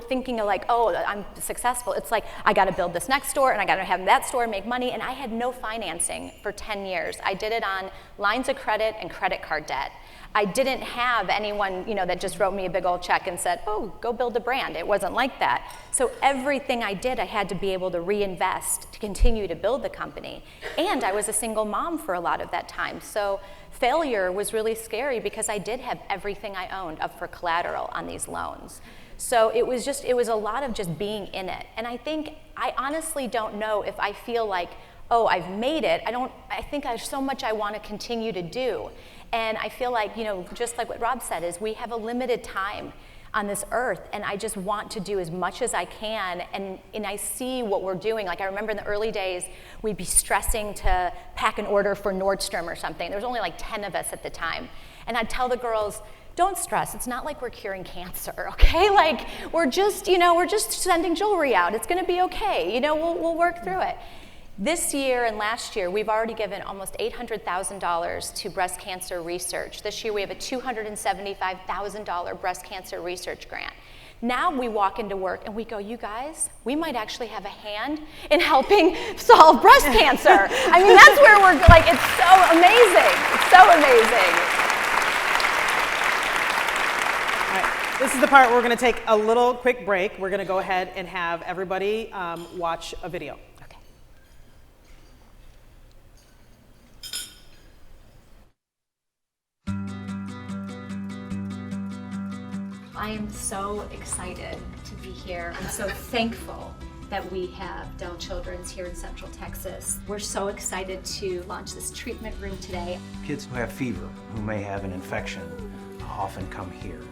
thinking of like, oh, I'm successful. It's like, I got to build this next store and I got to have that store make money. And I had no financing for 10 years. I did it on lines of credit and credit card debt. I didn't have anyone, that just wrote me a big old check and said, oh, go build a brand. It wasn't like that. So everything I did, I had to be able to reinvest to continue to build the company. And I was a single mom for a lot of that time. So failure was really scary because I did have everything I owned up for collateral on these loans. So it was a lot of just being in it. And I honestly don't know if I feel like, oh, I've made it. I think there's so much I want to continue to do. And I feel like, just like what Rob said, is we have a limited time on this earth, and I just want to do as much as I can, and I see what we're doing. Like I remember in the early days, we'd be stressing to pack an order for Nordstrom or something. There was only like 10 of us at the time. And I'd tell the girls, don't stress, it's not like we're curing cancer, okay? Like we're just sending jewelry out. It's gonna be okay, we'll work through it. This year and last year, we've already given almost $800,000 to breast cancer research. This year, we have a $275,000 breast cancer research grant. Now we walk into work and we go, you guys, we might actually have a hand in helping solve breast cancer. I mean, that's where we're like, it's so amazing. It's so amazing. All right. This is the part where we're going to take a little quick break. We're going to go ahead and have everybody watch a video. I am so excited to be here. I'm so thankful that we have Down Children's here in Central Texas. We're so excited to launch this treatment room today. Kids who have fever, who may have an infection, often come here.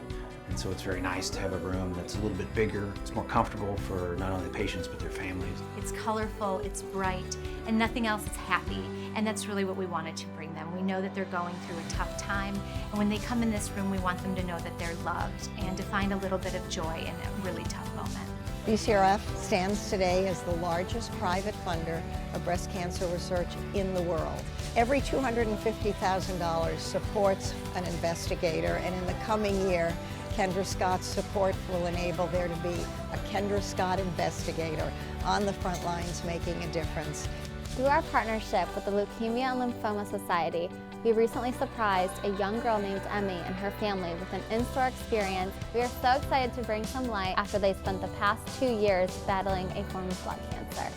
And so it's very nice to have a room that's a little bit bigger. It's more comfortable for not only the patients, but their families. It's colorful, it's bright, and nothing else is happy. And that's really what we wanted to bring them. We know that they're going through a tough time. And when they come in this room, we want them to know that they're loved and to find a little bit of joy in a really tough moment. BCRF stands today as the largest private funder of breast cancer research in the world. Every $250,000 supports an investigator, and in the coming year, Kendra Scott's support will enable there to be a Kendra Scott investigator on the front lines making a difference. Through our partnership with the Leukemia and Lymphoma Society, we recently surprised a young girl named Emmy and her family with an in-store experience. We are so excited to bring some light after they spent the past 2 years battling a form of blood cancer.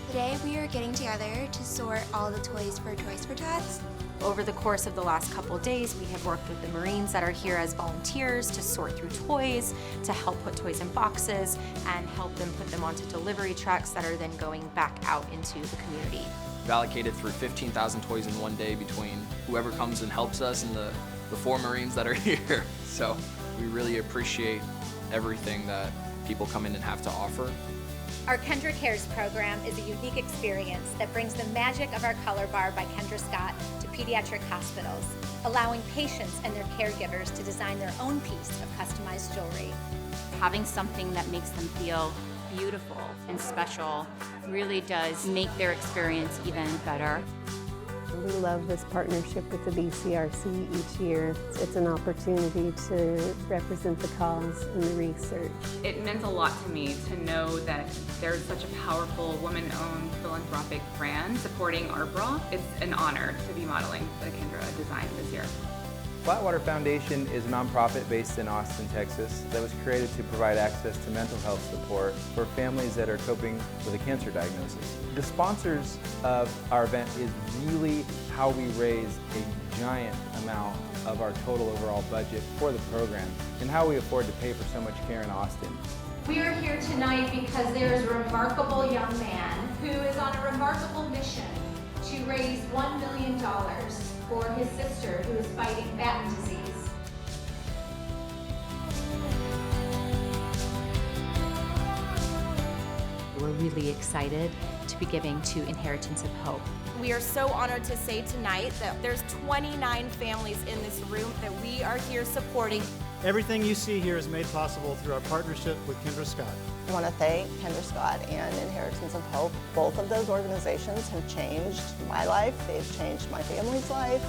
Today we are getting together to sort all the toys for Toys for Tots. Over the course of the last couple of days, we have worked with the Marines that are here as volunteers to sort through toys, to help put toys in boxes, and help them put them onto delivery trucks that are then going back out into the community. We've allocated through 15,000 toys in one day between whoever comes and helps us and the 4 Marines that are here. So we really appreciate everything that people come in and have to offer. Our Kendra Cares program is a unique experience that brings the magic of our color bar by Kendra Scott to pediatric hospitals, allowing patients and their caregivers to design their own piece of customized jewelry. Having something that makes them feel beautiful and special really does make their experience even better. We love this partnership with the BCRC each year. It's an opportunity to represent the cause and the research. It meant a lot to me to know that there's such a powerful woman-owned philanthropic brand supporting Art Bra. It's an honor to be modeling the Kendra design this year. Flatwater Foundation is a nonprofit based in Austin, Texas that was created to provide access to mental health support for families that are coping with a cancer diagnosis. The sponsors of our event is really how we raise a giant amount of our total overall budget for the program and how we afford to pay for so much care in Austin. We are here tonight because there is a remarkable young man who is on a remarkable mission to raise $1 million for his sister who is fighting Batten disease. We're really excited to be giving to Inheritance of Hope. We are so honored to say tonight that there's 29 families in this room that we are here supporting. Everything you see here is made possible through our partnership with Kendra Scott. I want to thank Kendra Scott and Inheritance of Hope. Both of those organizations have changed my life. They've changed my family's life.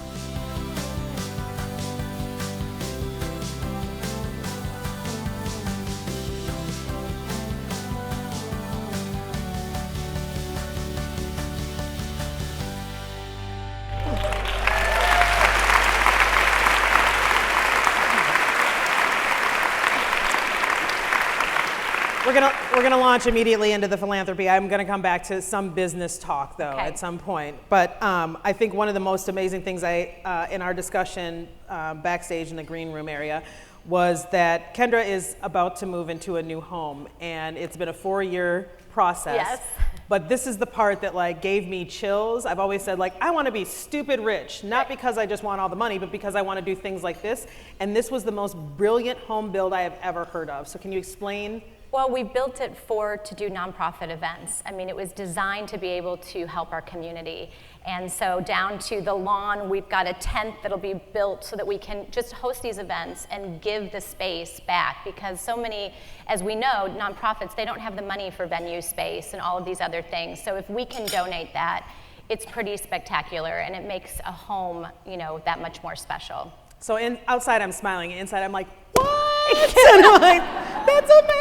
We're gonna launch immediately into the philanthropy. I'm gonna come back to some business talk though at some point. But I think one of the most amazing things in our discussion backstage in the green room area was that Kendra is about to move into a new home, and it's been a 4-year process. Yes. But this is the part that like gave me chills. I've always said like I want to be stupid rich, not because I just want all the money, but because I want to do things like this. And this was the most brilliant home build I have ever heard of. So can you explain? Well, we built it to do nonprofit events. I mean, it was designed to be able to help our community. And so down to the lawn, we've got a tent that'll be built so that we can just host these events and give the space back, because so many, as we know, nonprofits, they don't have the money for venue space and all of these other things. So if we can donate that, it's pretty spectacular, and it makes a home, you know, that much more special. So outside I'm smiling, inside I'm like, what? And I'm like, that's amazing.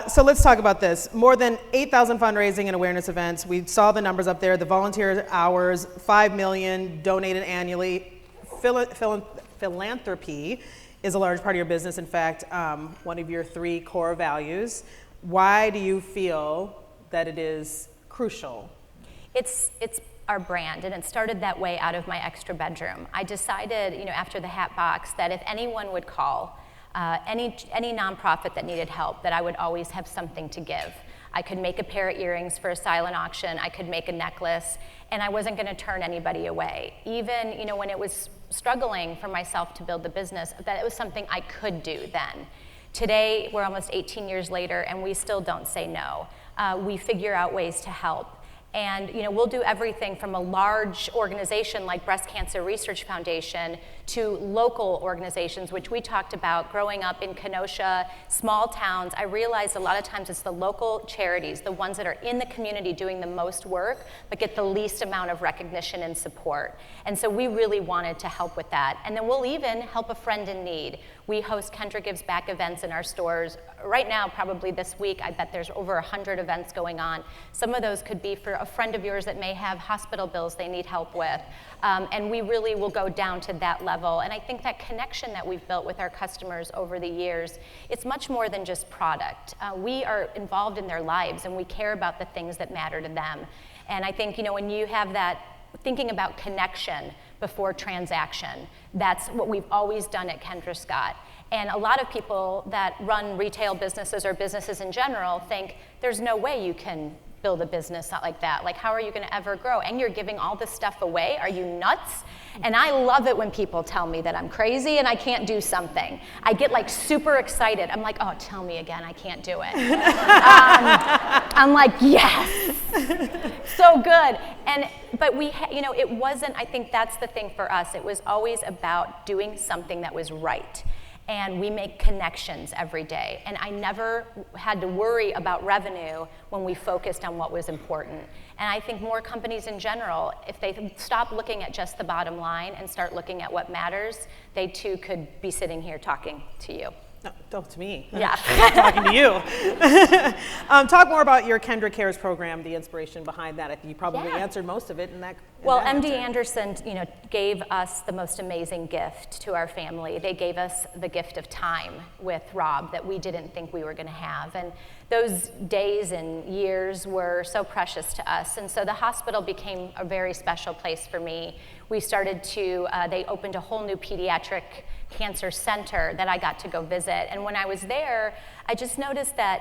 So let's talk about this. More than 8,000 fundraising and awareness events. We saw the numbers up there. The volunteer hours, 5 million donated annually. Philanthropy is a large part of your business. In fact, one of your 3 core values. Why do you feel that it is crucial? It's our brand, and it started that way out of my extra bedroom. I decided, you know, after the hat box, that if anyone would call, any nonprofit that needed help, that I would always have something to give. I could make a pair of earrings for a silent auction, I could make a necklace, and I wasn't gonna turn anybody away. Even, you know, when it was struggling for myself to build the business, that it was something I could do then. Today, we're almost 18 years later, and we still don't say no. We figure out ways to help. And you know, we'll do everything from a large organization like Breast Cancer Research Foundation to local organizations, which we talked about growing up in Kenosha, small towns. I realized a lot of times it's the local charities, the ones that are in the community doing the most work, but get the least amount of recognition and support. And so we really wanted to help with that. And then we'll even help a friend in need. We host Kendra Gives Back events in our stores. Right now, probably this week, I bet there's over 100 events going on. Some of those could be for a friend of yours that may have hospital bills they need help with. And we really will go down to that level. And I think that connection that we've built with our customers over the years, it's much more than just product. We are involved in their lives, and we care about the things that matter to them. And I think, you know, when you have that thinking about connection before transaction, that's what we've always done at Kendra Scott. And a lot of people that run retail businesses or businesses in general think there's no way you can build a business like that. Like, how are you going to ever grow? And you're giving all this stuff away? Are you nuts? And I love it when people tell me that I'm crazy and I can't do something. I get like super excited. I'm like, oh, tell me again, I can't do it. I'm like, yes, so good. But you know, it wasn't, I think that's the thing for us. It was always about doing something that was right. And we make connections every day. And I never had to worry about revenue when we focused on what was important. And I think more companies in general, if they stop looking at just the bottom line and start looking at what matters, they too could be sitting here talking to you. No, to me. Yeah. I'm talking to you. Talk more about your Kendra Cares program, the inspiration behind that. I think you probably answered most of it in that. Well, MD Anderson, you know, gave us the most amazing gift to our family. They gave us the gift of time with Rob that we didn't think we were going to have. And those days and years were so precious to us. And so the hospital became a very special place for me. We started to, they opened a whole new pediatric cancer center that I got to go visit. And when I was there, I just noticed that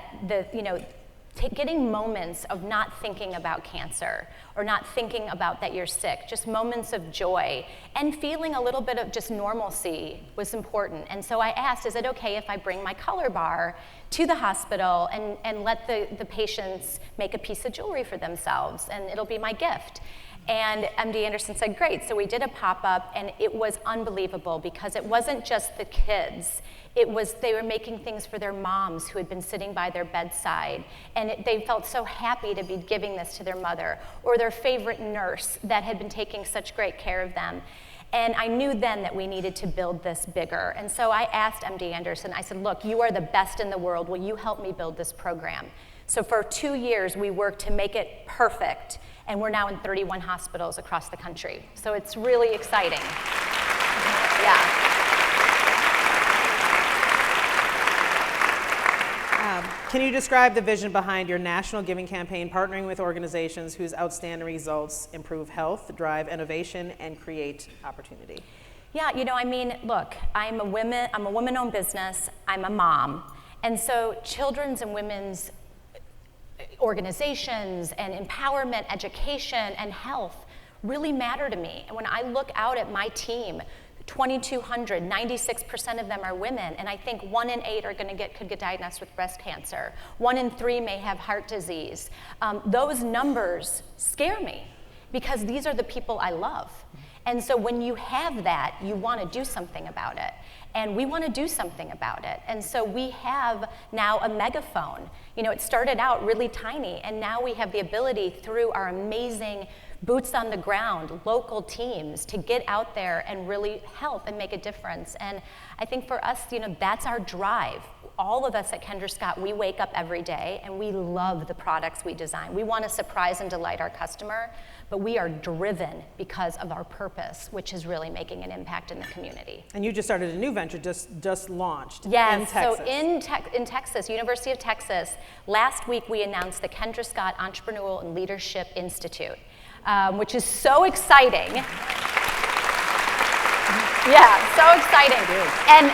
getting moments of not thinking about cancer or not thinking about that you're sick, just moments of joy and feeling a little bit of just normalcy was important. And so I asked, is it okay if I bring my color bar to the hospital and let the patients make a piece of jewelry for themselves, and it'll be my gift? And MD Anderson said, great. So we did a pop-up, and it was unbelievable because it wasn't just the kids. It was, they were making things for their moms who had been sitting by their bedside, and they felt so happy to be giving this to their mother, or their favorite nurse that had been taking such great care of them. And I knew then that we needed to build this bigger. And so I asked MD Anderson, I said, look, you are the best in the world. Will you help me build this program? So for 2 years, we worked to make it perfect. And we're now in 31 hospitals across the country. So it's really exciting. Yeah. Can you describe the vision behind your national giving campaign, partnering with organizations whose outstanding results improve health, drive innovation, and create opportunity? Yeah, you know, I mean, look, I'm a woman-owned business. I'm a mom. And so children's and women's organizations and empowerment, education, and health really matter to me. And when I look out at my team, 2,200, 96% of them are women, and I think 1 in 8 could get diagnosed with breast cancer. 1 in 3 may have heart disease. Those numbers scare me because these are the people I love. And so when you have that, you want to do something about it. And we want to do something about it. And so we have now a megaphone. You know, it started out really tiny, and now we have the ability through our amazing boots on the ground, local teams, to get out there and really help and make a difference. And I think for us, you know, that's our drive. All of us at Kendra Scott, we wake up every day and we love the products we design. We want to surprise and delight our customer, but we are driven because of our purpose, which is really making an impact in the community. And you just started a new venture, just launched in Texas. Texas. So in Texas, University of Texas, last week we announced the Kendra Scott Entrepreneurial and Leadership Institute, which is so exciting. Yeah, so exciting. And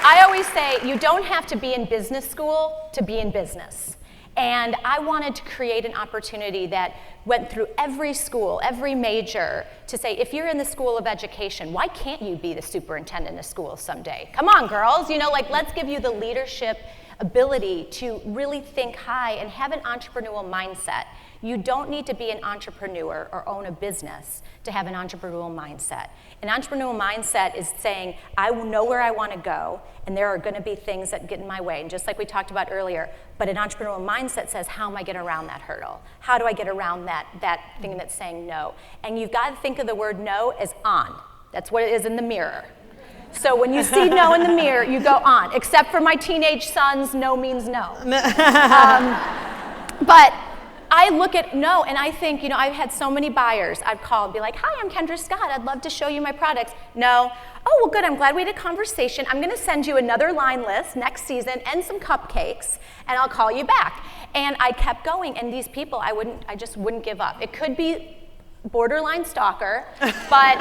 I always say you don't have to be in business school to be in business. And I wanted to create an opportunity that went through every school, every major, to say, if you're in the School of Education, why can't you be the superintendent of schools someday? Come on, girls, let's give you the leadership ability to really think high and have an entrepreneurial mindset. You don't need to be an entrepreneur or own a business to have an entrepreneurial mindset. An entrepreneurial mindset is saying, I know where I want to go, and there are going to be things that get in my way, and just like we talked about earlier, but an entrepreneurial mindset says, how am I getting around that hurdle? How do I get around that thing that's saying no? And you've got to think of the word no as on. That's what it is in the mirror. So when you see no in the mirror, you go on. Except for my teenage sons, no means no. But I look at no, and I think, I've had so many buyers I'd call and be like, hi, I'm Kendra Scott. I'd love to show you my products. No. Oh, well, good. I'm glad we had a conversation. I'm going to send you another line list next season and some cupcakes, and I'll call you back. And I kept going, and these people, I just wouldn't give up. It could be borderline stalker, but,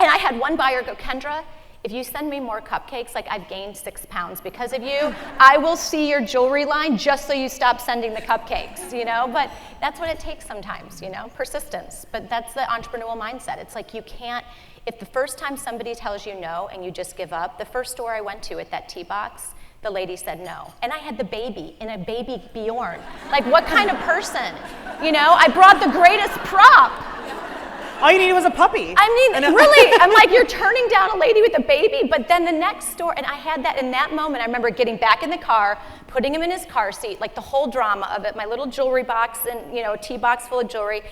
and I had one buyer go, Kendra, if you send me more cupcakes, like I've gained 6 pounds because of you, I will see your jewelry line just so you stop sending the cupcakes, But that's what it takes sometimes, persistence. But that's the entrepreneurial mindset. It's like you can't, if the first time somebody tells you no and you just give up, the first store I went to at that tea box, the lady said no. And I had the baby in a baby Bjorn. Like, what kind of person? I brought the greatest prop. All you needed was a puppy. I mean, really, I'm like, you're turning down a lady with a baby, but then the next store, and I had that in that moment. I remember getting back in the car, putting him in his car seat, like the whole drama of it, my little jewelry box and, a tea box full of jewelry,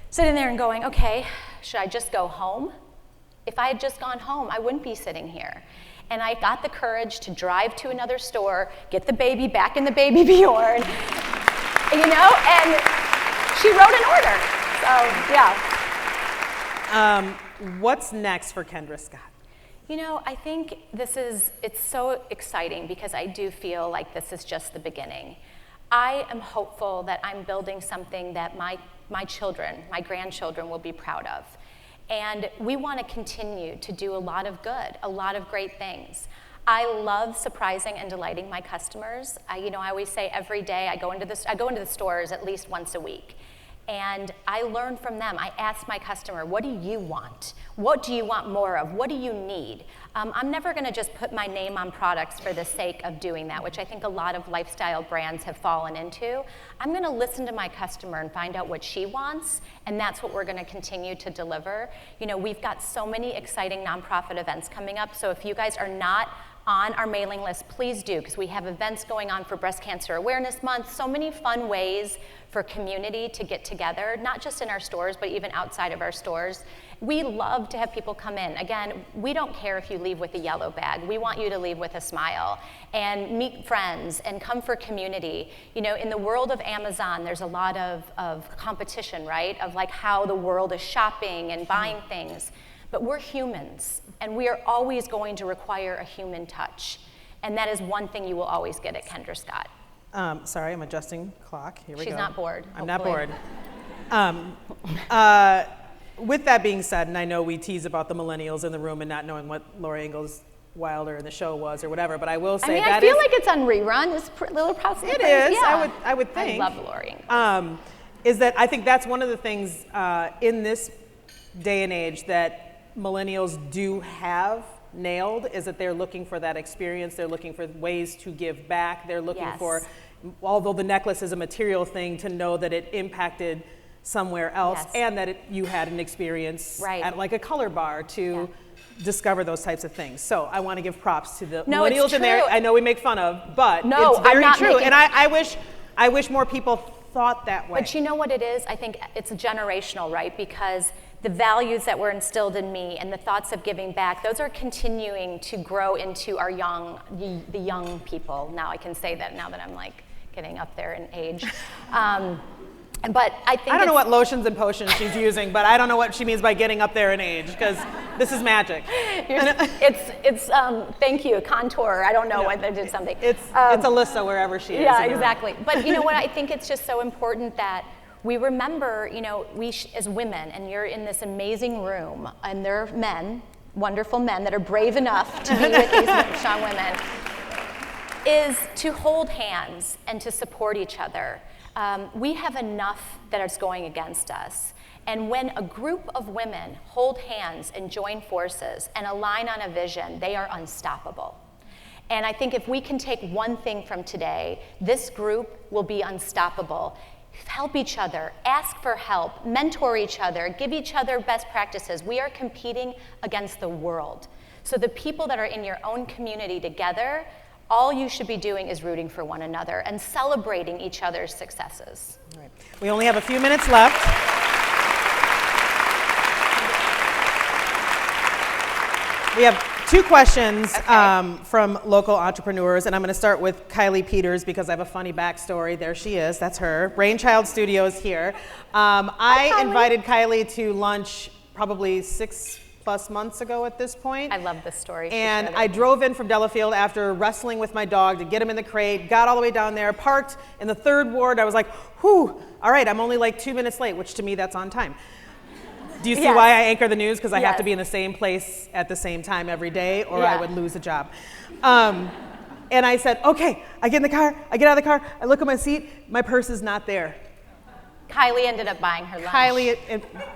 sitting there and going, okay, should I just go home? If I had just gone home, I wouldn't be sitting here. And I got the courage to drive to another store, get the baby back in the baby Bjorn, and she wrote an order. So, yeah. What's next for Kendra Scott? I think it's so exciting because I do feel like this is just the beginning. I am hopeful that I'm building something that my children, my grandchildren will be proud of. And we want to continue to do a lot of good, a lot of great things. I love surprising and delighting my customers. I always say every day I go into the stores at least once a week. And I learn from them. I ask my customer, what do you want? What do you want more of? What do you need? I'm never gonna just put my name on products for the sake of doing that, which I think a lot of lifestyle brands have fallen into. I'm gonna listen to my customer and find out what she wants, and that's what we're gonna continue to deliver. We've got so many exciting nonprofit events coming up, so if you guys are not on our mailing list, please do, because we have events going on for Breast Cancer Awareness Month, so many fun ways for community to get together, not just in our stores, but even outside of our stores. We love to have people come in. Again, we don't care if you leave with a yellow bag. We want you to leave with a smile and meet friends and come for community. In the world of Amazon, there's a lot of competition, right? Of like how the world is shopping and buying things. But we're humans, and we are always going to require a human touch. And that is one thing you will always get at Kendra Scott. Sorry, I'm adjusting clock. Here we go. She's not bored. I'm not bored. With that being said, and I know we tease about the millennials in the room and not knowing what Laura Ingalls Wilder in the show was or whatever, but I will say I feel like it's on rerun. It's a little possible. It is. Yeah. I would think. I love Laura Ingalls. Is that I think that's one of the things in this day and age that millennials do have nailed, is that they're looking for that experience. They're looking for ways to give back. They're looking for, although the necklace is a material thing, to know that it impacted somewhere else and that you had an experience at like a color bar to discover those types of things. So I want to give props to the millennials in there. I know we make fun of, but it's very true. And I wish more people thought that way. But you know what it is? I think it's generational, right? Because the values that were instilled in me and the thoughts of giving back, those are continuing to grow into our the young people. Now I can say that now that I'm like getting up there in age. But I think I don't know what lotions and potions she's using, but I don't know what she means by getting up there in age, because this is magic. It's thank you, contour. I don't know why they did something. It's Alyssa wherever she is. Yeah, exactly. But you know what? I think it's just so important that we remember, we as women, and you're in this amazing room, and there are men, wonderful men that are brave enough to be with these strong women. is to hold hands and to support each other. We have enough that is going against us. And when a group of women hold hands and join forces and align on a vision, they are unstoppable. And I think if we can take one thing from today, this group will be unstoppable. Help each other, ask for help, mentor each other, give each other best practices. We are competing against the world. So the people that are in your own community together, all you should be doing is rooting for one another and celebrating each other's successes. All right. We only have a few minutes left. We have two questions from local entrepreneurs, and I'm going to start with Kylie Peters because I have a funny backstory. There she is. That's her. Brainchild Studios here. I invited Kylie to lunch probably 6+ months ago at this point. I love this story. And I drove in from Delafield after wrestling with my dog to get him in the crate, got all the way down there, parked in the 3rd ward. I was like, whew, all right, I'm only like 2 minutes late, which to me, that's on time. Do you see why I anchor the news? Because I have to be in the same place at the same time every day, or I would lose a job. And I said, okay, I get in the car, I get out of the car, I look at my seat, my purse is not there. Kylie ended up buying her lunch. Kylie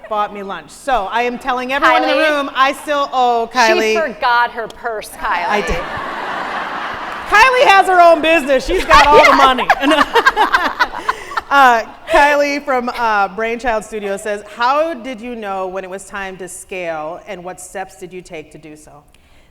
bought me lunch. So I am telling everyone in the room, I still owe Kylie. She forgot her purse, Kylie. I did. Kylie has her own business. She's got all the money. Kylie from Brainchild Studio says, how did you know when it was time to scale, and what steps did you take to do so?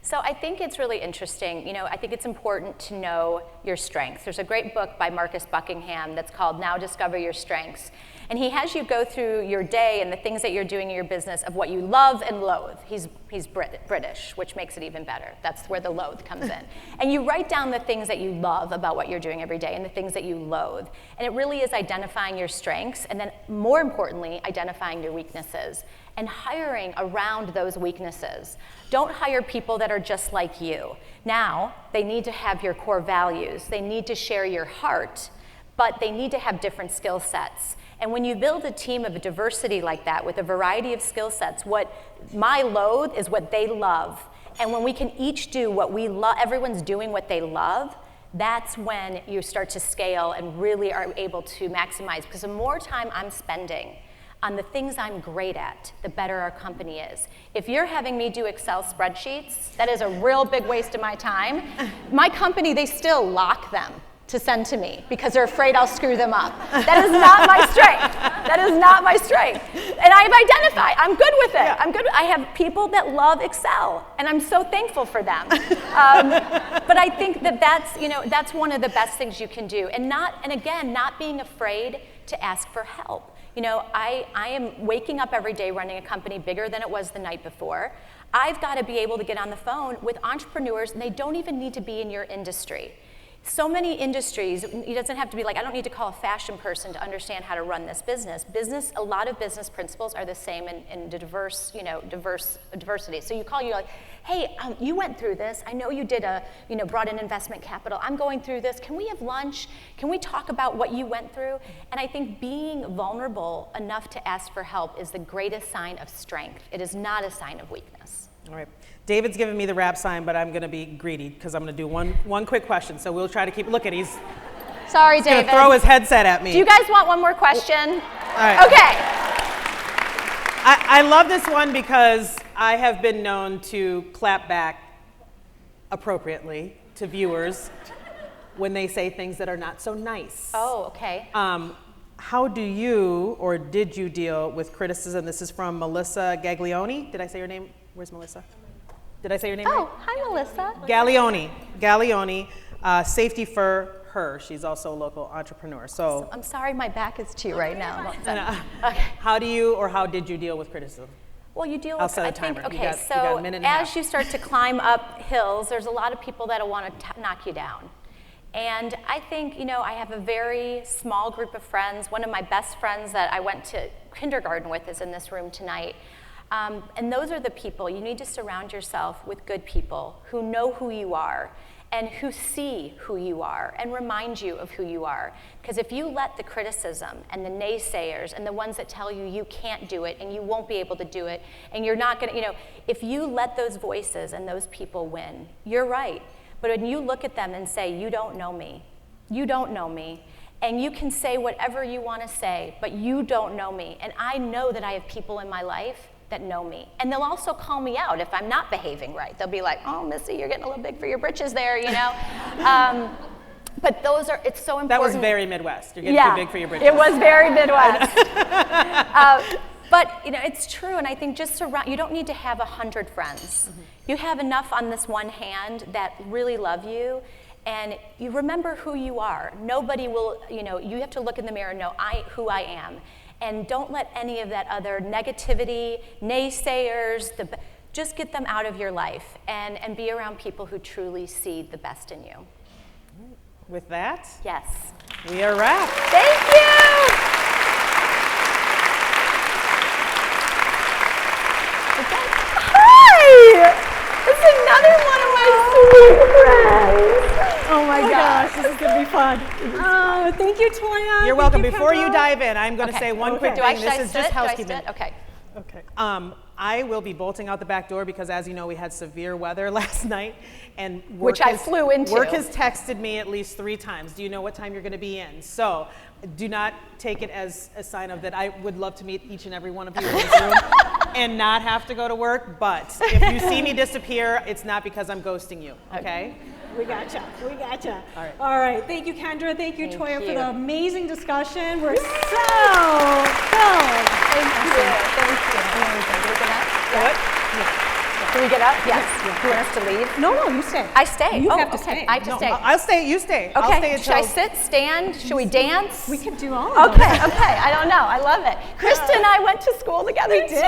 So I think it's really interesting. You know, I think it's important to know your strengths. There's a great book by Marcus Buckingham that's called Now Discover Your Strengths. And he has you go through your day and the things that you're doing in your business of what you love and loathe. He's British, which makes it even better. That's where the loathe comes in. And you write down the things that you love about what you're doing every day and the things that you loathe. And it really is identifying your strengths and then, more importantly, identifying your weaknesses and hiring around those weaknesses. Don't hire people that are just like you. Now, they need to have your core values. They need to share your heart, but they need to have different skill sets. And when you build a team of diversity like that with a variety of skill sets, what my loathe is what they love. And when we can each do what we love, everyone's doing what they love, that's when you start to scale and really are able to maximize. Because the more time I'm spending on the things I'm great at, the better our company is. If you're having me do Excel spreadsheets, that is a real big waste of my time. My company, they still lock them to send to me because they're afraid I'll screw them up. That is not my strength. That is not my strength. And I've identified, I'm good with it. I'm good. I have people that love Excel, and I'm so thankful for them. But I think that that's one of the best things you can do. And again, not being afraid to ask for help. You know, I am waking up every day running a company bigger than it was the night before. I've got to be able to get on the phone with entrepreneurs, and they don't even need to be in your industry. So many industries, it doesn't have to be like, I don't need to call a fashion person to understand how to run this business. A lot of business principles are the same in diversity. So you're like, hey, you went through this. I know you did brought in investment capital. I'm going through this. Can we have lunch? Can we talk about what you went through? And I think being vulnerable enough to ask for help is the greatest sign of strength. It is not a sign of weakness. All right. David's giving me the rap sign, but I'm going to be greedy because I'm going to do one quick question. So we'll try to keep. Look at he's. Sorry, he's David. Going to throw his headset at me. Do you guys want one more question? All right. Okay. I love this one because I have been known to clap back appropriately to viewers when they say things that are not so nice. Oh, okay. How do you or did you deal with criticism? This is from Melissa Gaglione. Did I say your name? Where's Melissa? Did I say your name right? Oh, hi, Melissa. Gaglione, safety for her. She's also a local entrepreneur. So I'm sorry, my back is to you right now. Okay. How do you or how did you deal with criticism? Well, you deal I'll with, set a I think, timer. okay, you got a minute and a half. As you start to climb up hills, there's a lot of people that will want to knock you down. And I think, I have a very small group of friends. One of my best friends that I went to kindergarten with is in this room tonight. And those are the people. You need to surround yourself with good people who know who you are and who see who you are and remind you of who you are. Because if you let the criticism and the naysayers and the ones that tell you you can't do it and you won't be able to do it and you're not going to, if you let those voices and those people win, you're right. But when you look at them and say, you don't know me, you don't know me, and you can say whatever you want to say, but you don't know me. And I know that I have people in my life that know me. And they'll also call me out if I'm not behaving right. They'll be like, oh, Missy, you're getting a little big for your britches there, you know? But it's so important. That was very Midwest. You're getting too big for your britches. It was very Midwest. But it's true, and I think you don't need to have 100 friends. Mm-hmm. You have enough on this one hand that really love you, and you remember who you are. Nobody will, you have to look in the mirror and know who I am. And don't let any of that other negativity, naysayers, just get them out of your life and be around people who truly see the best in you. With that, yes, we are wrapped. Thank you. Hi! It's another one of my sweet friends. Oh my gosh, this is going to be fun. Oh, thank you, Toya. You're welcome. Before you dive in, I'm going to say one quick thing. Should I This is sit? just housekeeping. Do I sit? Okay. Okay. I will be bolting out the back door because, as you know, we had severe weather last night, and which I flew into. Work has texted me at least 3 times. Do you know what time you're going to be in? So, do not take it as a sign of that. I would love to meet each and every one of you in this room and not have to go to work. But if you see me disappear, it's not because I'm ghosting you. Okay. We gotcha. We gotcha. All right. All right. Thank you, Kendra. Thank you, Toya, you. for the amazing discussion. We're so filled. Thank you. Thank you. What? Can we get up? Yes. Do you want us to leave? No, you stay. I stay. You have to okay. stay. I have to stay. I'll stay. You stay. Okay. I'll stay Should I sit, stand? Should we dance? We could do all of Okay. I don't know. I love it. Krista and I went to school together We too. did.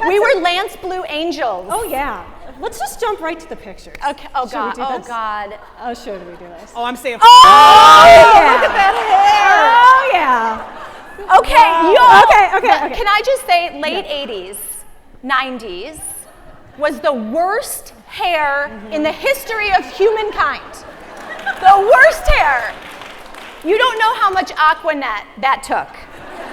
We were Lance Blue Angels. Oh, yeah. Let's just jump right to the pictures. Okay. Oh, Should God. we do this? God. Oh, should we do this? Oh, I'm saying. Oh, yeah. Look at that Oh, yeah. Okay. Wow. Okay. Can I just say late 80s, 90s was the worst hair in the history of humankind. The worst hair. You don't know how much Aquanet that took.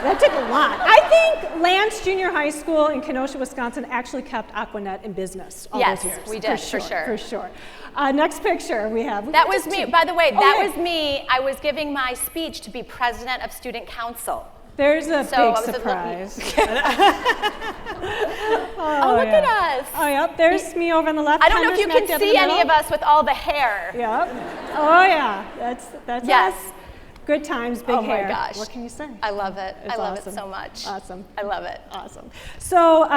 That took a lot. I think Lance Junior High School in Kenosha, Wisconsin actually kept Aquanet in business all those years. Yes, we did, for sure. For sure. Next picture we have. That was me. By the way, that was me. I was giving my speech to be president of student council. There's a big surprise. Oh, look at us. Oh, yep. There's me over on the left. I don't know if you can see any of us with all the hair. Yep. Oh, yeah. That's yes. us. Good times, big hair. Oh my gosh. What can you say? I love it. It's I love awesome. it so much. Awesome. I love it. Awesome. So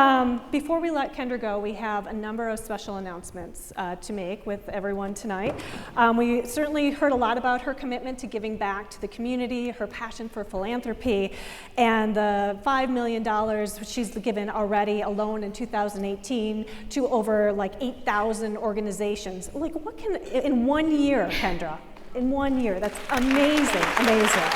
before we let Kendra go, we have a number of special announcements to make with everyone tonight. We certainly heard a lot about her commitment to giving back to the community, her passion for philanthropy, and the $5 million she's given already alone in 2018 to over like 8,000 organizations. Like what can, in 1 year, Kendra? In 1 year. That's amazing, amazing.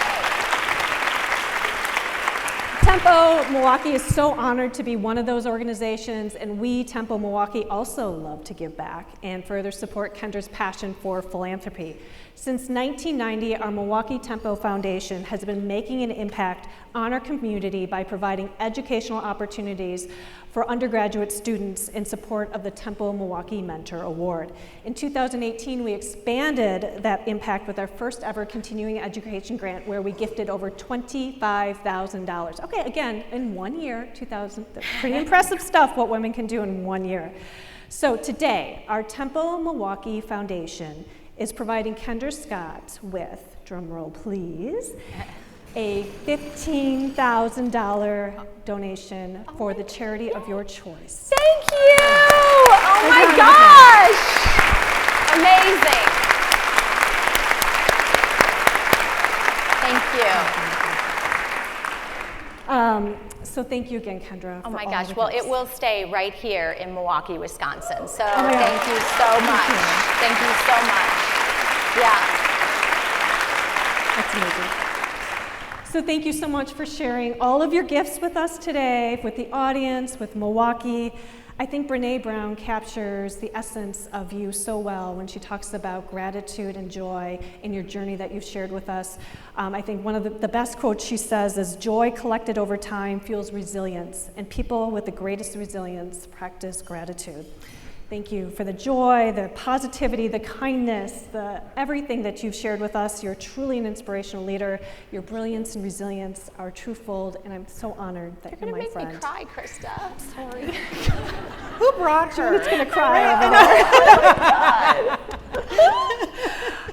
Tempo Milwaukee is so honored to be one of those organizations, and we, Tempo Milwaukee, also love to give back and further support Kendra's passion for philanthropy. Since 1990, our Milwaukee Tempo Foundation has been making an impact on our community by providing educational opportunities for undergraduate students in support of the Tempo Milwaukee Mentor Award. In 2018, we expanded that impact with our first ever continuing education grant where we gifted over $25,000. Okay, again, in 1 year, 2000, pretty impressive stuff what women can do in 1 year. So today, our Tempo Milwaukee Foundation is providing Kendra Scott with, drum roll please, a $15,000 donation for the charity of your choice. Thank you! Oh my gosh! Amazing. Thank you. So thank you again, Kendra. Oh my gosh, well, it will stay right here in Milwaukee, Wisconsin. So Oh my thank God. you so much. Thank you so much. Yeah. That's amazing. So thank you so much for sharing all of your gifts with us today, with the audience, with Milwaukee. I think Brene Brown captures the essence of you so well when she talks about gratitude and joy in your journey that you've shared with us. I think one of the best quotes she says is, joy collected over time fuels resilience, and people with the greatest resilience practice gratitude. Thank you for the joy, the positivity, the kindness, everything that you've shared with us. You're truly an inspirational leader. Your brilliance and resilience are twofold, and I'm so honored that you're my friend. You're gonna make me cry, Krista. I'm sorry. Who brought her? It's gonna cry over there.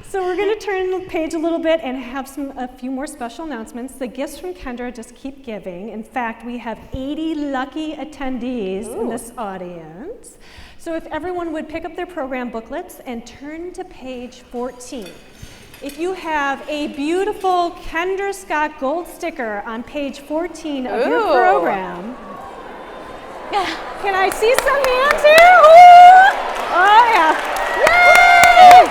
So we're going to turn the page a little bit and have a few more special announcements. The gifts from Kendra just keep giving. In fact, we have 80 lucky attendees in this audience. So if everyone would pick up their program booklets and turn to page 14. If you have a beautiful Kendra Scott gold sticker on page 14 of your program, can I see some hands here? Ooh. Oh yeah. Yay!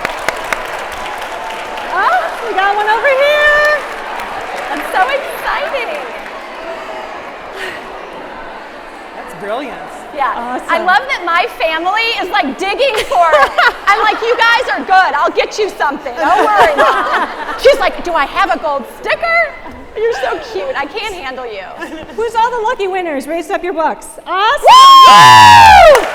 Oh, we got one over here. That's so exciting. That's brilliant. Yeah, awesome. I love that my family is like digging for it. I'm like, you guys are good. I'll get you something. Don't worry, Mom. She's like, do I have a gold sticker? You're so cute. I can't handle you. Who's all the lucky winners? Raise up your books. Awesome. Woo!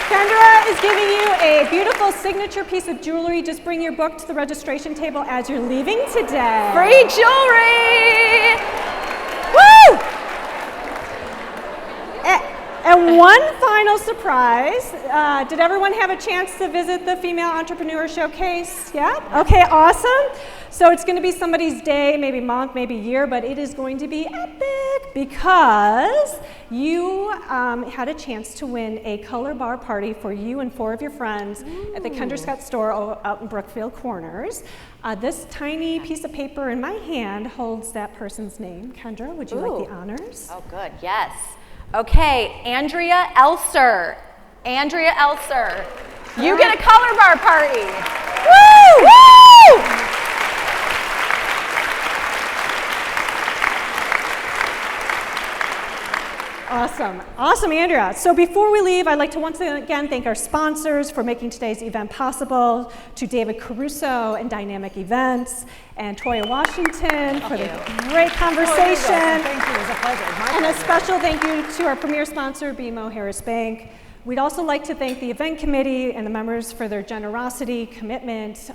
Kendra is giving you a beautiful signature piece of jewelry. Just bring your book to the registration table as you're leaving today. Free jewelry! Woo! And one final surprise. Did everyone have a chance to visit the Female Entrepreneur Showcase? Yeah? Okay, awesome. So it's going to be somebody's day, maybe month, maybe year, but it is going to be epic because you had a chance to win a color bar party for you and 4 of your friends at the Kendra Scott store out in Brookfield Corners. This tiny piece of paper in my hand holds that person's name. Kendra, would you like the honors? Oh, good. Yes. Okay, Andrea Elser. Andrea Elser. You get a color bar party. Woo! Woo! Awesome. Awesome, Andrea. So before we leave, I'd like to once again thank our sponsors for making today's event possible, to David Caruso and Dynamic Events, and Toya Washington for the great conversation. Thank you. It was a pleasure. And a special thank you to our premier sponsor, BMO Harris Bank. We'd also like to thank the event committee and the members for their generosity, commitment,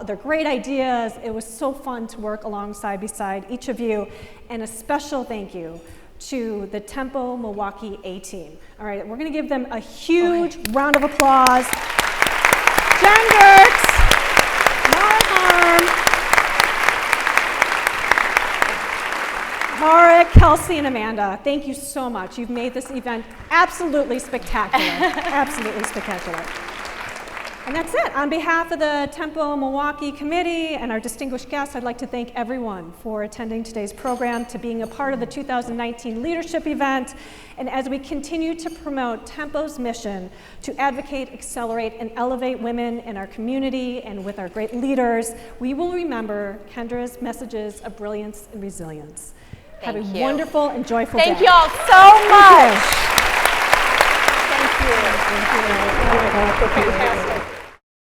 their great ideas. It was so fun to work beside each of you. And a special thank you to the Tempo Milwaukee A-Team. All right, we're gonna give them a huge round of applause. Jen Dirks, Mara Harm, Mara, Kelsey, and Amanda, thank you so much. You've made this event absolutely spectacular, absolutely spectacular. And that's it. On behalf of the Tempo Milwaukee Committee and our distinguished guests, I'd like to thank everyone for attending today's program, to being a part of the 2019 leadership event. And as we continue to promote Tempo's mission to advocate, accelerate, and elevate women in our community and with our great leaders, we will remember Kendra's messages of brilliance and resilience. Have a wonderful and joyful day. Thank you all so much. Thank you. Fantastic.